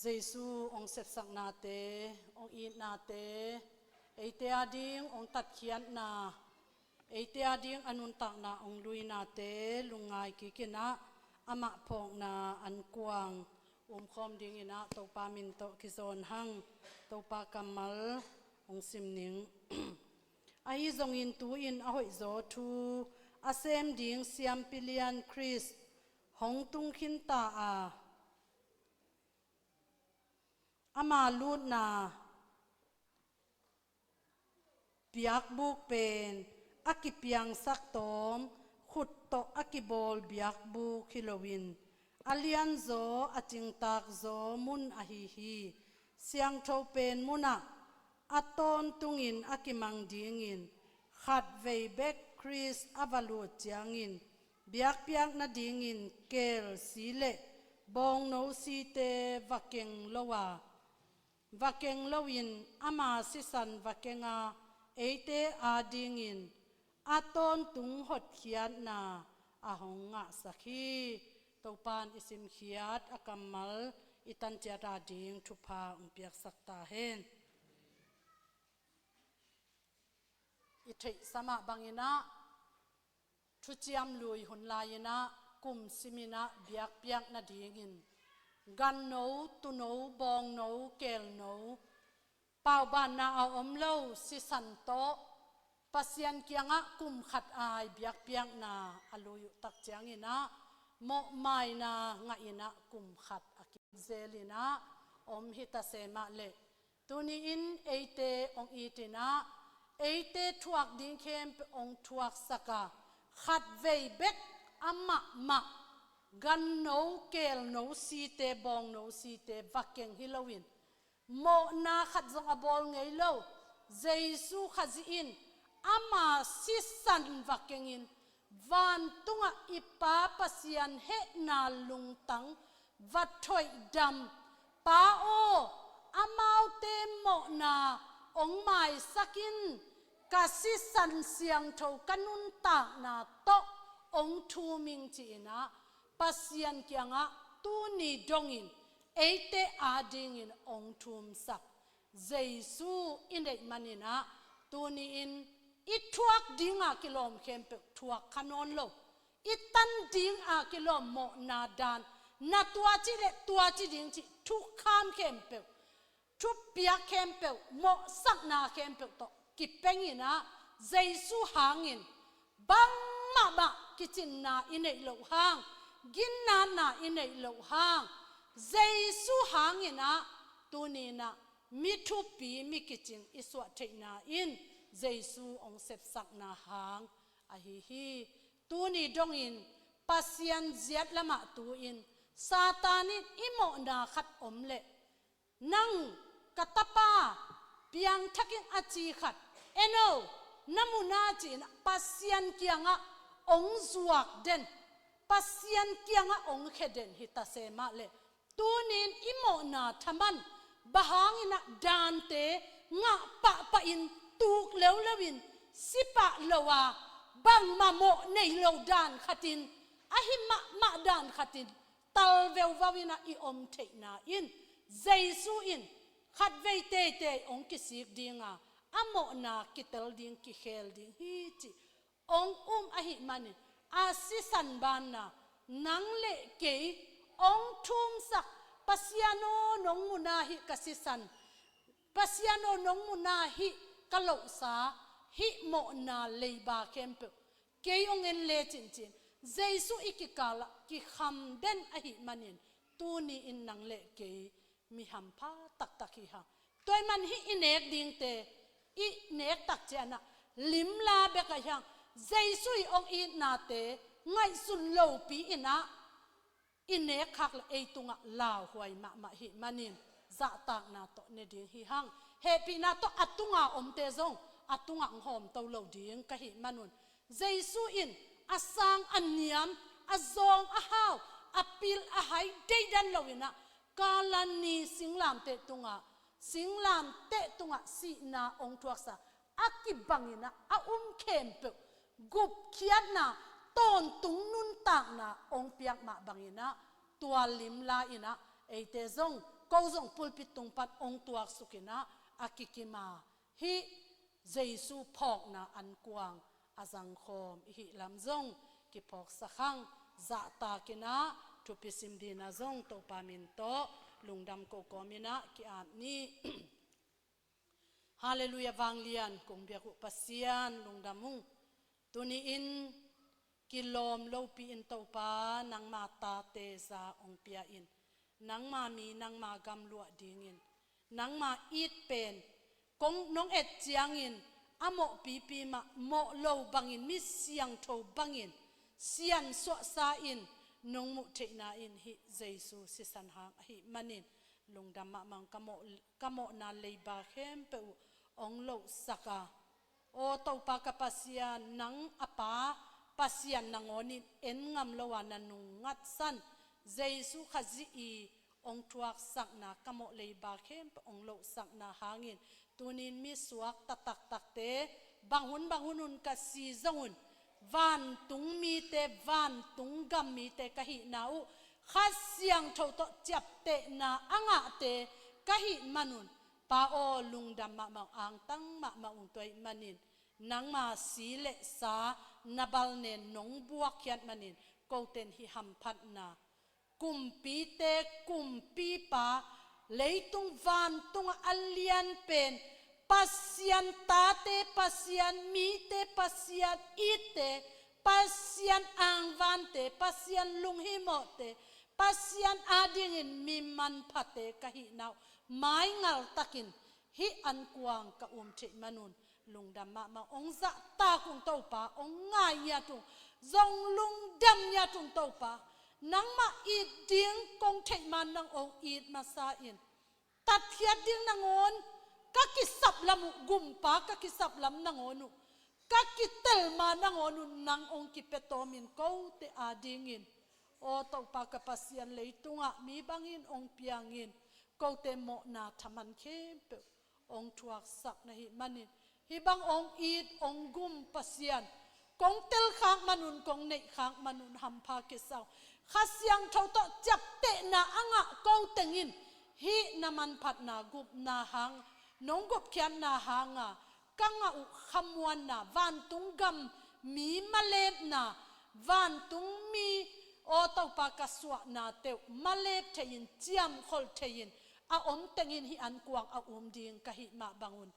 เยซูองเสพสักนาเตองอีนาเตไอเตียดิ้งองตัดเขียนนาไอเตียดิ้งอนุนตักนาองลุยนาเตลุงไงกิกินะอามาพองนาอันกวางคอมดิ้งอินะตัวป้ามินโตกิโซนหังตัวป้ากำมัลองซิมนิง ไอซงอินตูอินอหอยโซทูอาเซมดิ้งเซียมปิเลียนคริสหงตุงขินตาอามาลูดนาเปียกบุกเป็นอากิเปียงสักตอมขุดโตอากิบอลเปียกบุกฮิโลวินอาเลียนโซอาจิงตากโซมุนอาฮีฮีเสียงโทเป็นมุนะอาตอนตุงอินอากิมังดิงอินขัดเวเบกคริสอาวาลูจยังอินเบียกเปียกนาดิงอินเกลสีเลบองโนสีเตวักเกงโลวาวักเกงโลวินอามาสิสันวักเกงอาเอเตอาดิงอินอาตอนตุงหดเขียนนาอาหงะสักฮีตัวปานอิสิมเขียดอากัมมัลอิตันเจราดิงทุพาอุเปียกสักตาเฮนอิทิสมาบังอินะทุจิยมลุยหุนลายนะกุมสิมินะเบียกเปียกนาดีงินกันโนตุโนบองโนเกลโนเป่าบานนาเอาอมเล่าสิสันโตปัสยันเกียงะกุมขัดอายเบียกเปียกนาอลุยตักเจียงอินะโมไมนางะอินะกุมขัดอกิเซลินะอมฮิตาเซมาเลตุนีอินเอเตองอีตินะเอเตทวกดิ้งเข้มองทวกสกาขัดเวเบกอามากันโนเกลโนซีเตบองโนซีเตวักเกงฮิโลวินโมนาขัดจงอบอลไงโลเจซูขัดอินอามาซิสันวักเกงอินวันตุงอิปาปัสยันเฮนาลุงตังวัดถอยดำป้าโออามาเตโมนาองไม้สักินกาสิสันเสียงโทกันุนตากนาโตองทูมิงจีนะปัสยันเกียงะตูนีดงอินเอเตอาดิงอินองทูมสักเจซูอินเดมันอินะตูนีอินอิทวกดิงอากิโลมเข้มเปทวกขนนโลอิตันดิงอากิโลมโมนาดานนาตัวจิเลตัวจิดิงจิทุกข้ามเข้มเปทุบเปียกเข้มเปโมสักนาเข้มเปโตกิเป็งอินะเจซูหางอินบังมากิจินนาอินเอโลหางกินนาอินเอโลหางเจซูหางอินะตูนีนะมิทุปีมิกิจินอิสวะเทนาอินเจซูองเสพสักนาหางอะฮีฮีตูนีดงอินปัสยันเจียดละมาตูอินซาตานิอิโมนาขัดอมเลนังกัตปาเปียงทักิงอาจีขัดเอโนนามุนาจีนปัสยันเกียงะองจวกเด่นปัสยันเกียงะองเขเด่นฮิตาเซมาเลตูนินอิโมนาทมันบะหางอินะดานเตงะปะอินตูกเลวเลวินสิปะเลวาบังมาโมในโลดานขัดินอะหิมะดานขัดินตัลเวววาวินะอิอมเทนาอินเจซูอินขัดเวเตองกิสิกดิงาอะโมนากิเตลดิงกิเฮลดิงฮีจิองอะหิมันอาสิสันบานานังเลเกองทุมสักปัสยาโนนงมุนาหิกสิสันปัสยาโนนงมุนาหิกะโลสาหิโมนาเลบาเคมเปเกยองเอ็นเลจินจินเจสุอิกิกาละกิคำเด่นอะหิมันินตูนีอินนังเลเกมีหัมพาตักฮิฮะตัวมันหิอินเอกดิงเตอิเนกตักเจนะลิมลาเบกะยังเจสุยองอินาเตไงสุนโลปีอินะอินเนกคักละเอตุงะลาวหวยมะหิมันินจะตากนาโตเนดิงฮิฮังเฮปีนาโตอัตุงะอมเตซงอัตุงะหอมเตาเหลาดิงกะหิมันุนเจสุอินอาสังอันเนียมอาซองอาฮาวอาปิลอาไฮเดดันเหลาวินะกาลันนีสิงลามเตตุงะสิงลามเตตุงะสีนาองทวกษาอากิบังอินะอาเข้มเปกุบเขียนนาตอนตุงนุนตากนาองเปียกมาบังอินะต tua lim la ina eite zong ko zong pulpit tung pat ong tuak sukina akikima hi Jesu phok na an kuang azang khom hi lam zong ki phok sakhang za ta kina thupisim dina zong to pamin to lungdam ko komina ki am ni hallelujah wanglian kung biaku pasian lungdamung tuni in kilom lo pi in to pa nang mata te za ong pia in nang ma mi nang ma gam lua dingin nang ma it pen kong nong et chiangin amo pi pi ma mo lo bangin mi siang tho bangin sian so sa in nong mu the na in hi Jesu si san hang hi manin lungdam ma mang kamo na leiba khem pe ong lo saka o to pa ka pasian nang apa pasian nangonin en ngam lawa nanung ngat san Jesu khazi i ong tuak sak na kamo leiba khem ong lo sak na hangin tunin mi suak tatak takte banghun ka si zongun van tung mi te van tung gam mi te kahi nau khasyang tho to chap te na anga te kahi manun pa o lungdam ma ang tang ma ung toi manin nang ma si le sa nabal ne nong buak khiat manin ko ten hi ham phat na kumpi te kumpi pa leitung van tung alian pen pasian tate pasian mi te pasian ite pasian angvante pasian lunghimo te pasian adingin miman phate kahi nau mai ngal takin hi an kuang ka che manun lungdam ma ong za ta kung to pa ong ngai ya tung zong lungdam ya tung to pa nang ma it ding kong thei man nang ong it ma sa in tat khia ding nangon ka kisap lam gumpa ka kisap lam nangonu ka kitel ma nangonu nang ong kipetomin ko te adingin o to pa ka pasian leitunga mi bangin ong piangin ko te mo na thaman khe ong thuak sak na hi manin hi bang ong it ong gum pasian kong tel khang manun kong nei khang manun hampa ke saw khasyang tho to chap te na anga ko tengin hi naman phat na gup na hang nong gup khian na hanga kanga u khamwan na van tung gam mi malep na van tung mi o to pa ka suwa na te malep thein chiam khol thein a om tengin hi an kuang a ding ka hi ma bangun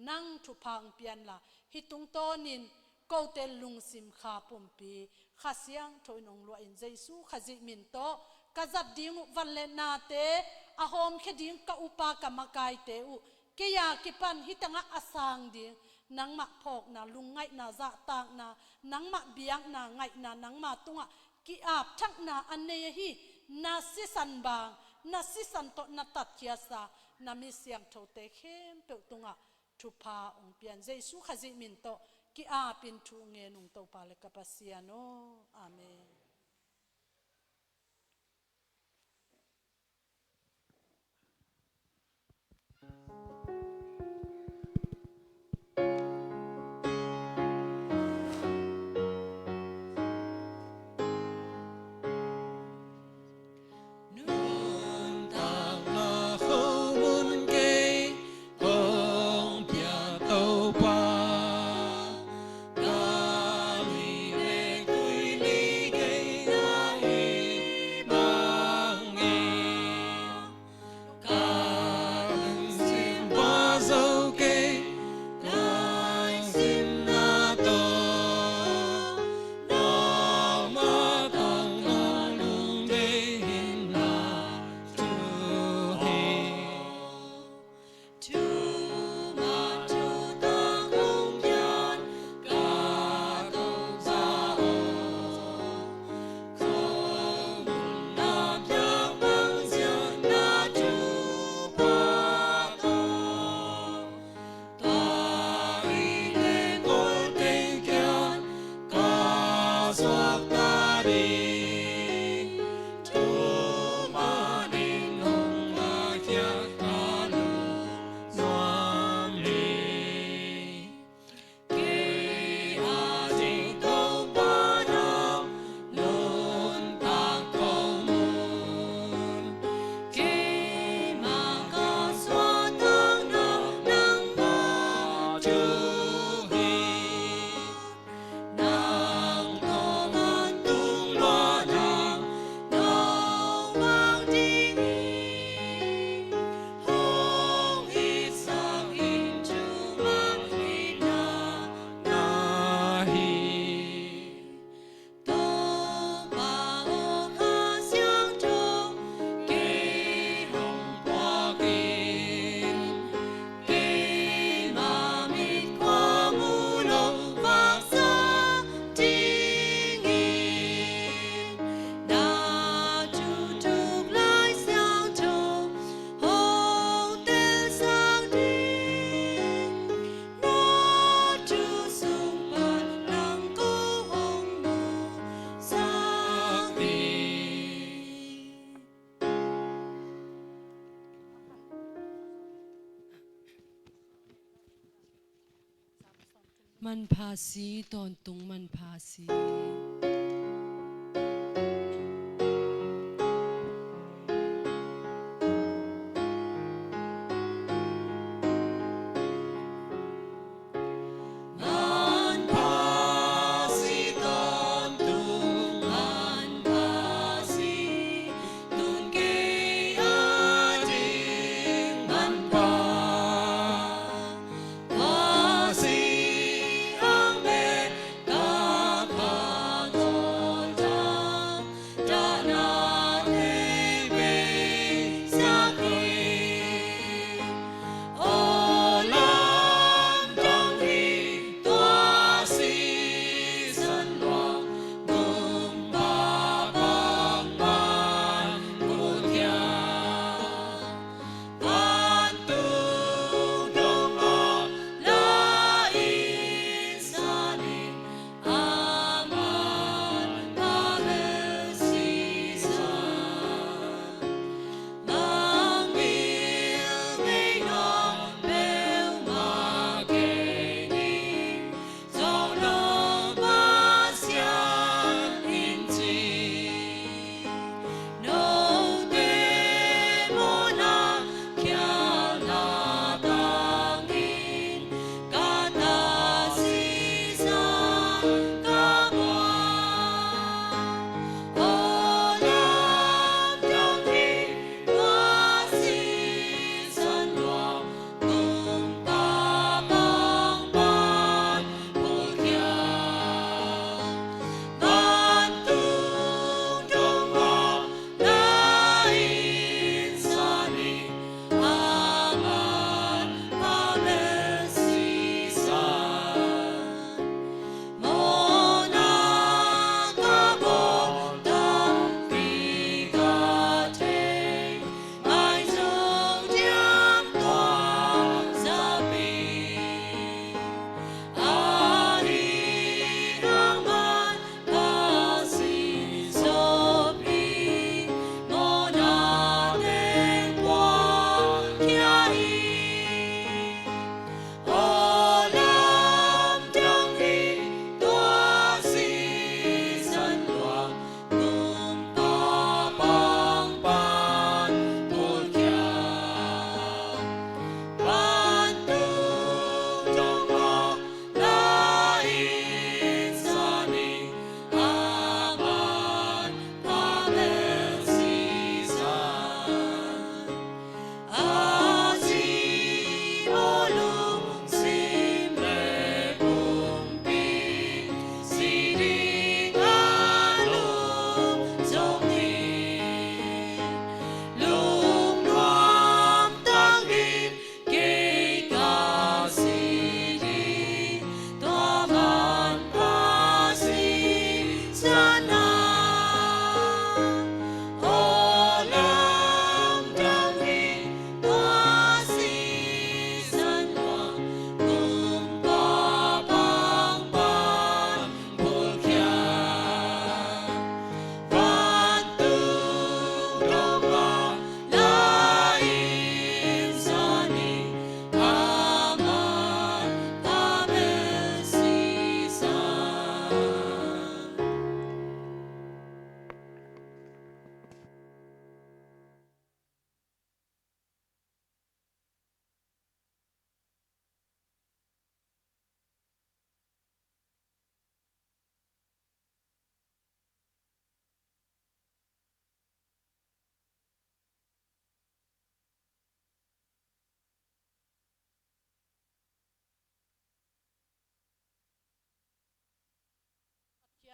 nang thu phang pian la hi tung tonin ko tel lung sim kha pompi khasyang thoi nong lo in Jesu khazi min to kazap ding van le na te a hom khe ding ka upa ka makai te u ke ya ki pan hitanga asang ding nang ma phok na lungai na za tak na nang ma biang na ngai na nang ma tunga ki ap thak na ane hi na si san bang na si san to na tat kia sa na mi siang tho te khem pe tunga thu pa ong pian Jesu khazi min to ki a pin thu nge nung to pa le kapasiano amen. Hãy subscribe cho kênh Ghiền Mì Gõ để không bỏ lỡ มันภาษีตอนตุงมันภาษี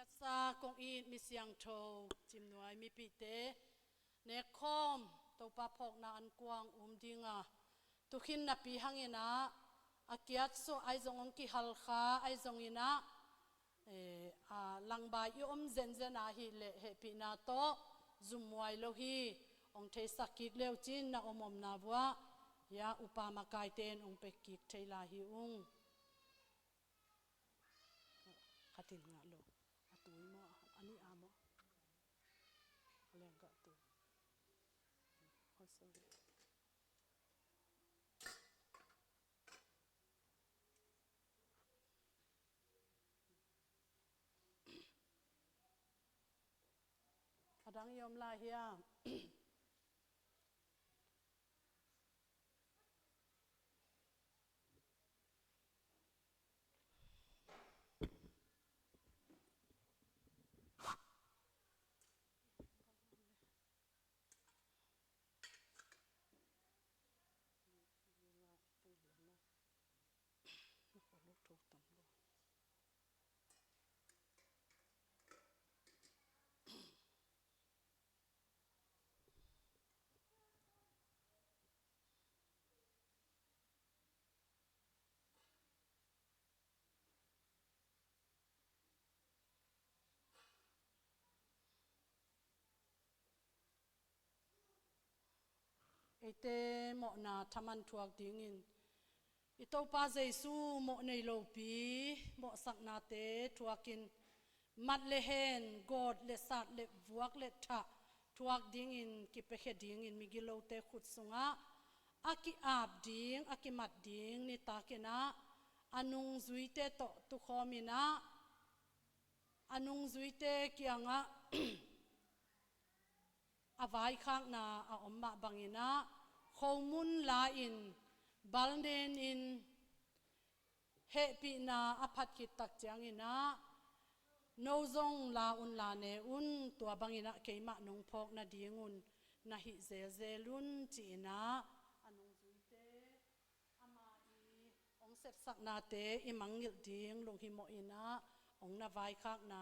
kiat sa kong i mi siang tho chim nuai mi pi te ne khom to pa phok na an kwang dinga tu khin na pi hangena a kiat so ai zong ong ki hal kha ai zong ina a langba i zen zen a hi le he pi na to zum wai lo hi ong thei sakik leo chin na omom na bua ya upa makai ten ong pe kik thei la hi ung khatin nga lo atui mo ani amo leng ka tu sorry dang yom la hiang ite mo na thaman thuak ding in ito pa Jesu mo nei lo pi mo sak na te thuakin mat le hen god le sat le vuak le tha thuak ding in ki pe khe ding in migilo te khut sunga aki ap ding aki mat ding ni ta ke na anung zui te to tu khomina anung zui te kianga avai khang na a omma bangina khomun la in balnen in he pi na aphat ki tak chang ina no zong la un la ne un tua bangina keima nong phok na dingun na hi zel zelun chi na anung zui te ama i ong sep sak na te i mangil ding long hi mo ina ong na vai khak na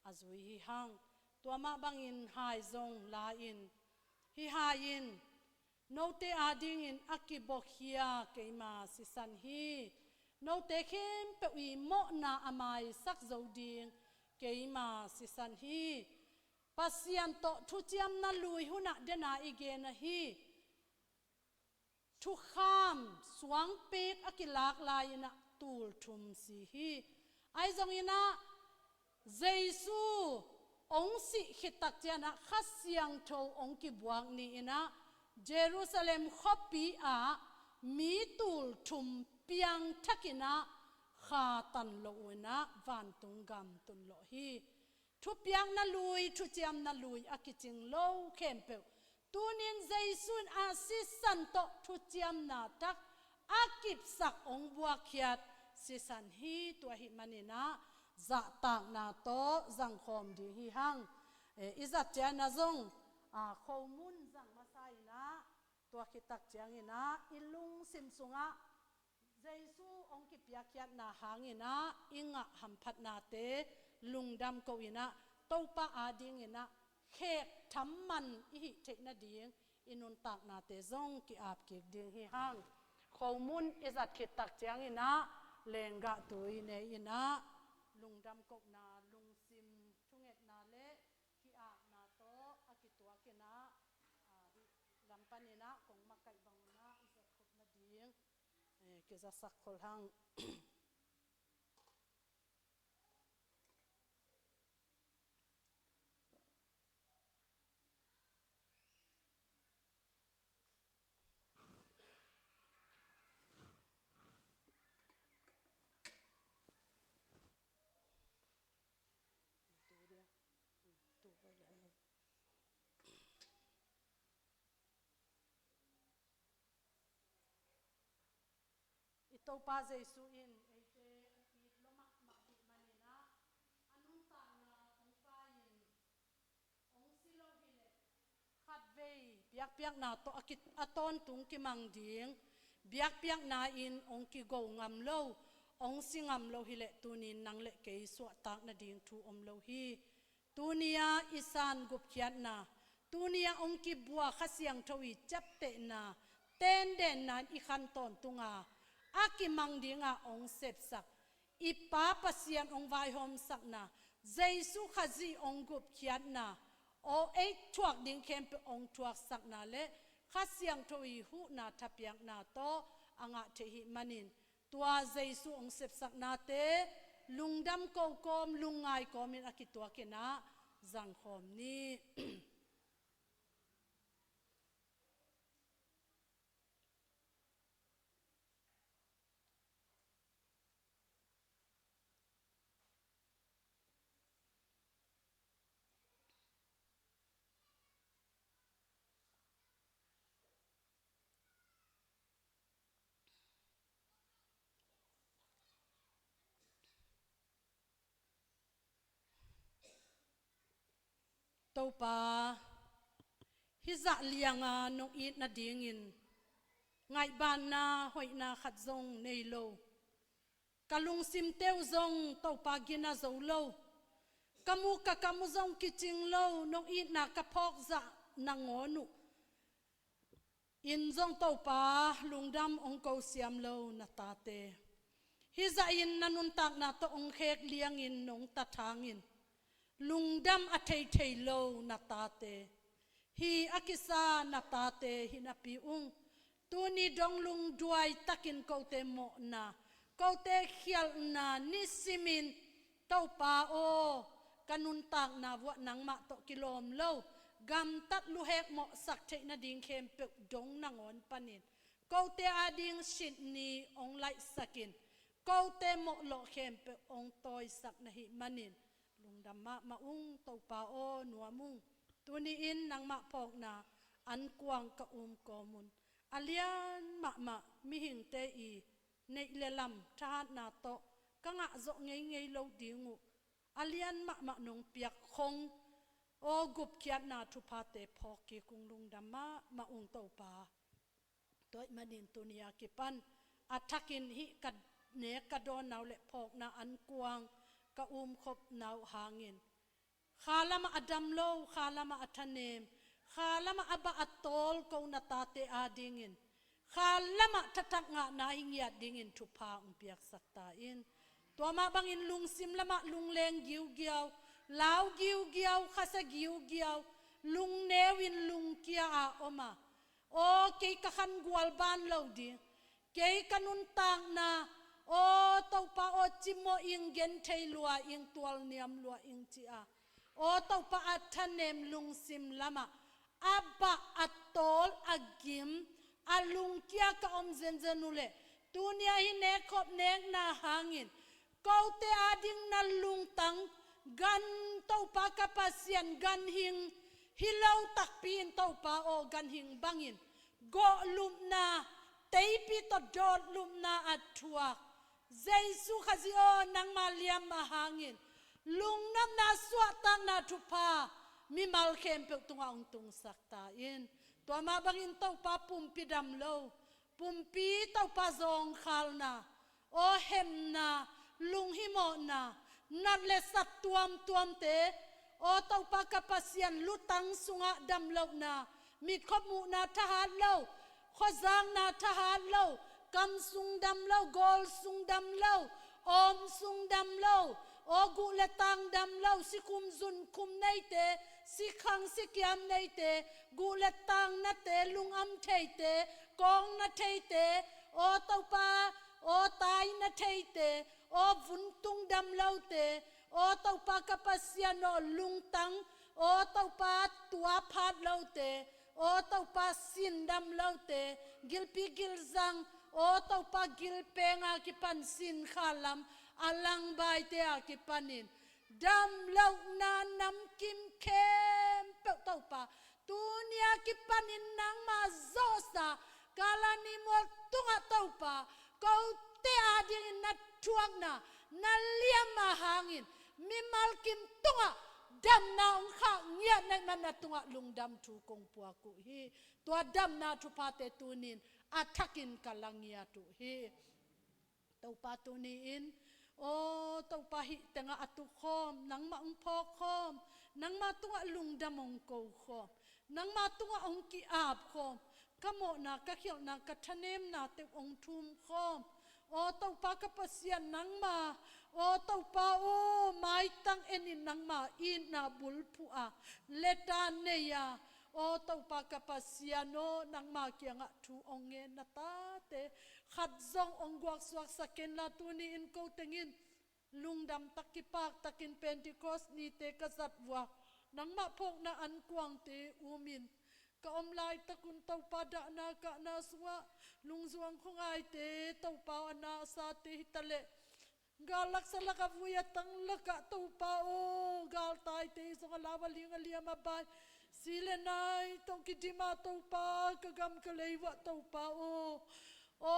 azui hi hang tua ma bangin hai zong la in hi ha in no te ading in akibok hia keima sisan hi no te khem pe wi mo na amai sak zo ding keima sisan hi pasian to thu chiam na lui huna dena ige na hi thu kham suang pek akilak lai na tul thum si hi ai zong ina Jesu ong si khitak chana khasiang tho ong ki buang ni ina Jerusalem khopi a mi tul thum piang thakina kha tan lo na van tung gam tun lo hi thu piang na lui thu chiam na lui akiching lo khem pe tunin Jaisun asisan to thu chiam na tak akip sak ong bua khiat sisan hi to hi manina za tak na to zang khom di hi hang izat cha na zong a khomun zang masai na to khitak chang ina ilung sim sunga Jesu ong ki pia khiat na hangina inga hamphat na te lungdam ko ina topa ading ina khek thamman i hi thekna ding inun tak na te zong ki ap ki ding hi hang khomun izat khitak chang ina lenga tui ne ina lungdam ko na lungsim thunget na le ki ap na to akitua ke na lampanina kong makai bangna izat khop na ding ke za sak khol hang ito pa Jesu in ete it lomak ma manina anung ta na ong pa in ong silo hile khat vei biak piak na to akit aton tung ki mang ding biak piak na in ong ki go ngam lo ong singam lo hile tunin nang le ke so tak na ding thu om lo hi tunia isan gup khiat na tunia ong ki bua khasiang thawi chapte na ten den na i khan ton tunga aki mang dinga ong sep sak ipa pasian ong vai hom sak na Jesu khazi ong gup khiat na o ei thuak ding khem pe ong thuak sak na le khasiang thoi hu na thapiang na to anga the hi manin tua Jesu ong sep sak na te lungdam ko kom lungai komin akitua ke na zang khom ni tàu pa hi dạ lianga nong it na ding in ngai ban na hoi na khat zong nei lo kalung sim teu zong tàu pa gina zo lo kamu zong kiching lo nong it na kapok za na ngonu in zong tàu pa lungdam ong ko siam lo na ta te hi za in nanun tak na to ong khek liang in nong ta thang in lungdam a thei lo na ta te hi akisa na ta te hi na pi ung tu ni dong lung duai takin ko te mo na ko te khial na ni simin tàu pa o kanun tak na wa nang ma to kilom lo gam tat lu hek mo sak thei na ding khem pe dong nangon panin ko te ading shin ni ong lai sakin ko te mo lo khem pe ong toy sak na hi manin lungdam ma ung tàu pa o nuamung tuni in nang ma phok na an kuang ka komun alian ma mi hing te i nei lelam tha na to ka nga zo ngei lo dingu alian ma nong piak khong o gup kiat na thu pa te phok ki kung lungdam ma ung tàu pa toy manin tunia ki pan athakin hi ka ne ka don naw le phok na an kuang ka khop naw hangin khalama adam lo khalama athanem khalama aba atol ko na tate adingin khalama tatak nga na hingiat dingin thupa umpiak sakta in to ma bangin lungsim lama lungleng giu law giu khasa giu lung newin lung kia a oma o ke ka khan gwal ban lo di ke kanun tang na o tàu pa o chimo ing gen thei lua ing tual niam lua ing chi a o tàu pa athanem lung sim lama aba atol agim alung kia ka om zenule tunia hi ne khop nek na hangin kote ading na lung tang gan tàu pa kapasian gan hing hilau takpin tàu pa o gan hing bangin go lum na teipi to dot lum na atua Jesu khazi o nang maliam mahangin lung nam na suat tang na thupa mi mal khem pe tunga ong tung sakta in to ma bangin tàu pa pumpi dam lo pumpi tàu pa zong khal na o hem na lung himo na nat le sat tuam te o tàu pa kapasian lutang sunga dam lo na mi khop mu na thahat lo khozang na thahat lo kam sung dam lo gol sung dam lo om sung dam lo o gu le tang dam lo si kum zun kum nei te si khang si kiam nei te gu le tang na te lung am thei te kong na thei te o tàu pa o tai na thei te o vun tung dam lo te o tàu pa kapasian o lung tang o tàu pa tua phat lo te o tàu pa sin dam lo te gilpi gilzang o tàu pa gilpenga ki pan sin khalam alang bai te a ki panin dam lo na nam kim kem pe tàu pa tunia ki panin nang ma zosa kalani mo tunga tàu pa ko te ading na tuang na liam ma hangin mi mal kim tunga dam na ong kha ngia na man na tunga lung dam thu kong pua ku hi to dam na thu pa te tunin athakin kalangia tu hi tàu pa tu ni in o tàu pa hi tenga atu khom nang ma ong pho khom nang ma tunga lung dam ong ko khom nang ma tunga ong ki ap khom kamo na ka khial na ka thanem na te ong thum khom o tàu pa kapasian nang ma o tàu pa o mai tang enin nang ma in na bulpu a leta neya o tàu pa kapasian no nang ma kianga thu onge na ta te khat zong ong gwak swak saken la tuni in ko tengin lungdam takipak takin Pentecost ni te kasat wa nang ma phok na an kwang te umin ka om lai takun tàu pa da na ka na suwa lungzuang khongai te tàu pa na sa te hitale galak salaka vuya tang laka tàu pa o gal tai te so lawa linga liama ba sile nai tong kidima tàu pa kagam kaleiwa tàu pa o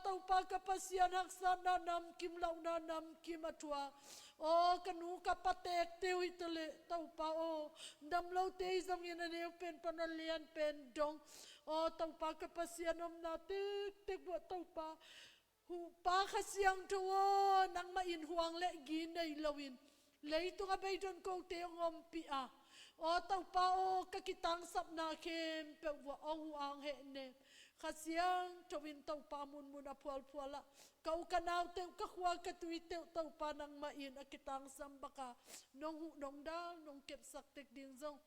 tàu pa kapasian haksana nam kim lau na nam kim atua o kanu kapatek teu itale tau pa o dam lau te zong ina ne pen panalian pen dong o tau pa kapasian om na tek buat tau pa hu pa khasiang to nang ma in huang le gi nei lawin leitung abai don ko te ngom pi a o tau pa o kakitang sap na kem pe wa ong ang he ne khasiang tawin tau pa mun mun apol pola kau kanau te ka khwa ka tui te tau pa nang ma in akitang sam baka nong hu nong dal nong kep sak tek ding zong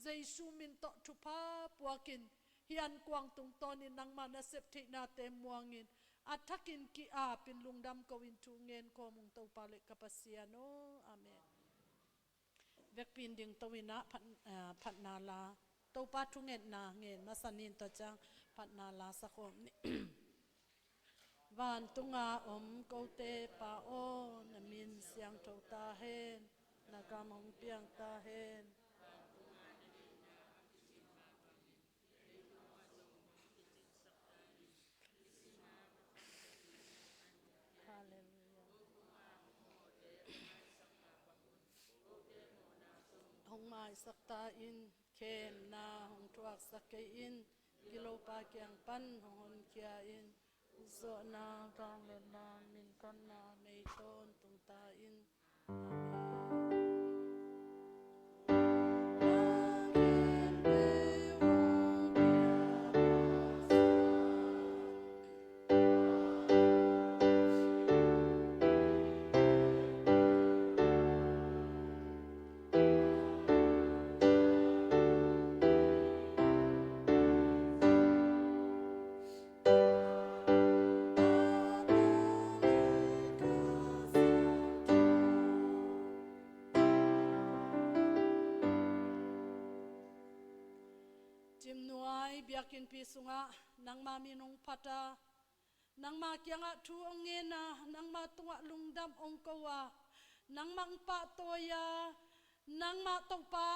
jaisu min to thu pa puakin hian kwang tung tonin nang ma na sep the na te muangin atakin ki a pin lungdam ko in thu ngen ko mung tau pa le kapasiano amen vek pin ding tawina phat na la tau pa thu ngen na ngen masanin to chang phat na la sakom ni van tunga om ko te pa o na min siang tho ta hen na kam hong piang ta hen hong mai sakta in kem na hong tuak sakai in kilo pa kyang pan hong hon kia in zo na gang le na min kan na nei ton tung ta in Jim nuai biakin pi sunga nang ma minong pata nang ma kyanga thu onge na nang ma tunga lungdam ong kowa nang mang pa toya nang ma tong pa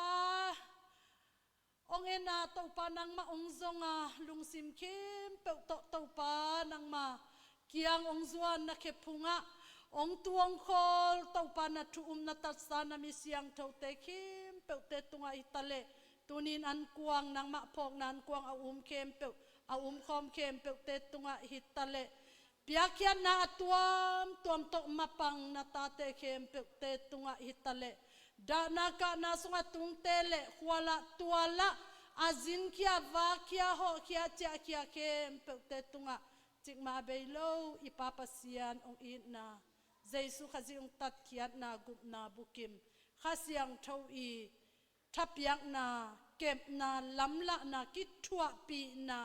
onge na tong pa nang ma ong zonga lung sim kim pe to pa nang ma kiang ong zuan na ke punga ong tuong khol to pa na thu na tat sa na mi siang tho te kim pe te tunga itale tunin an kuang nang ma phok nan kuang kem pe khom kem pe te tunga hitale piakyan na tuam to mapang na ta te kem pe te tunga hitale da na ka na sunga tung tele khwala tuala azin kia va kia ho kia cha kia kem pe te tunga chikma beilo ipapasian ong in na jesu khazi ong tat kiat na gup na bukim khasiang thau i thapiak na kep na lamla na kitthua pi na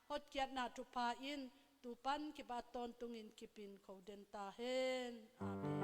hot kiat na tu pa in tu pan ki ba ton tungin kipin khoden ta hen amen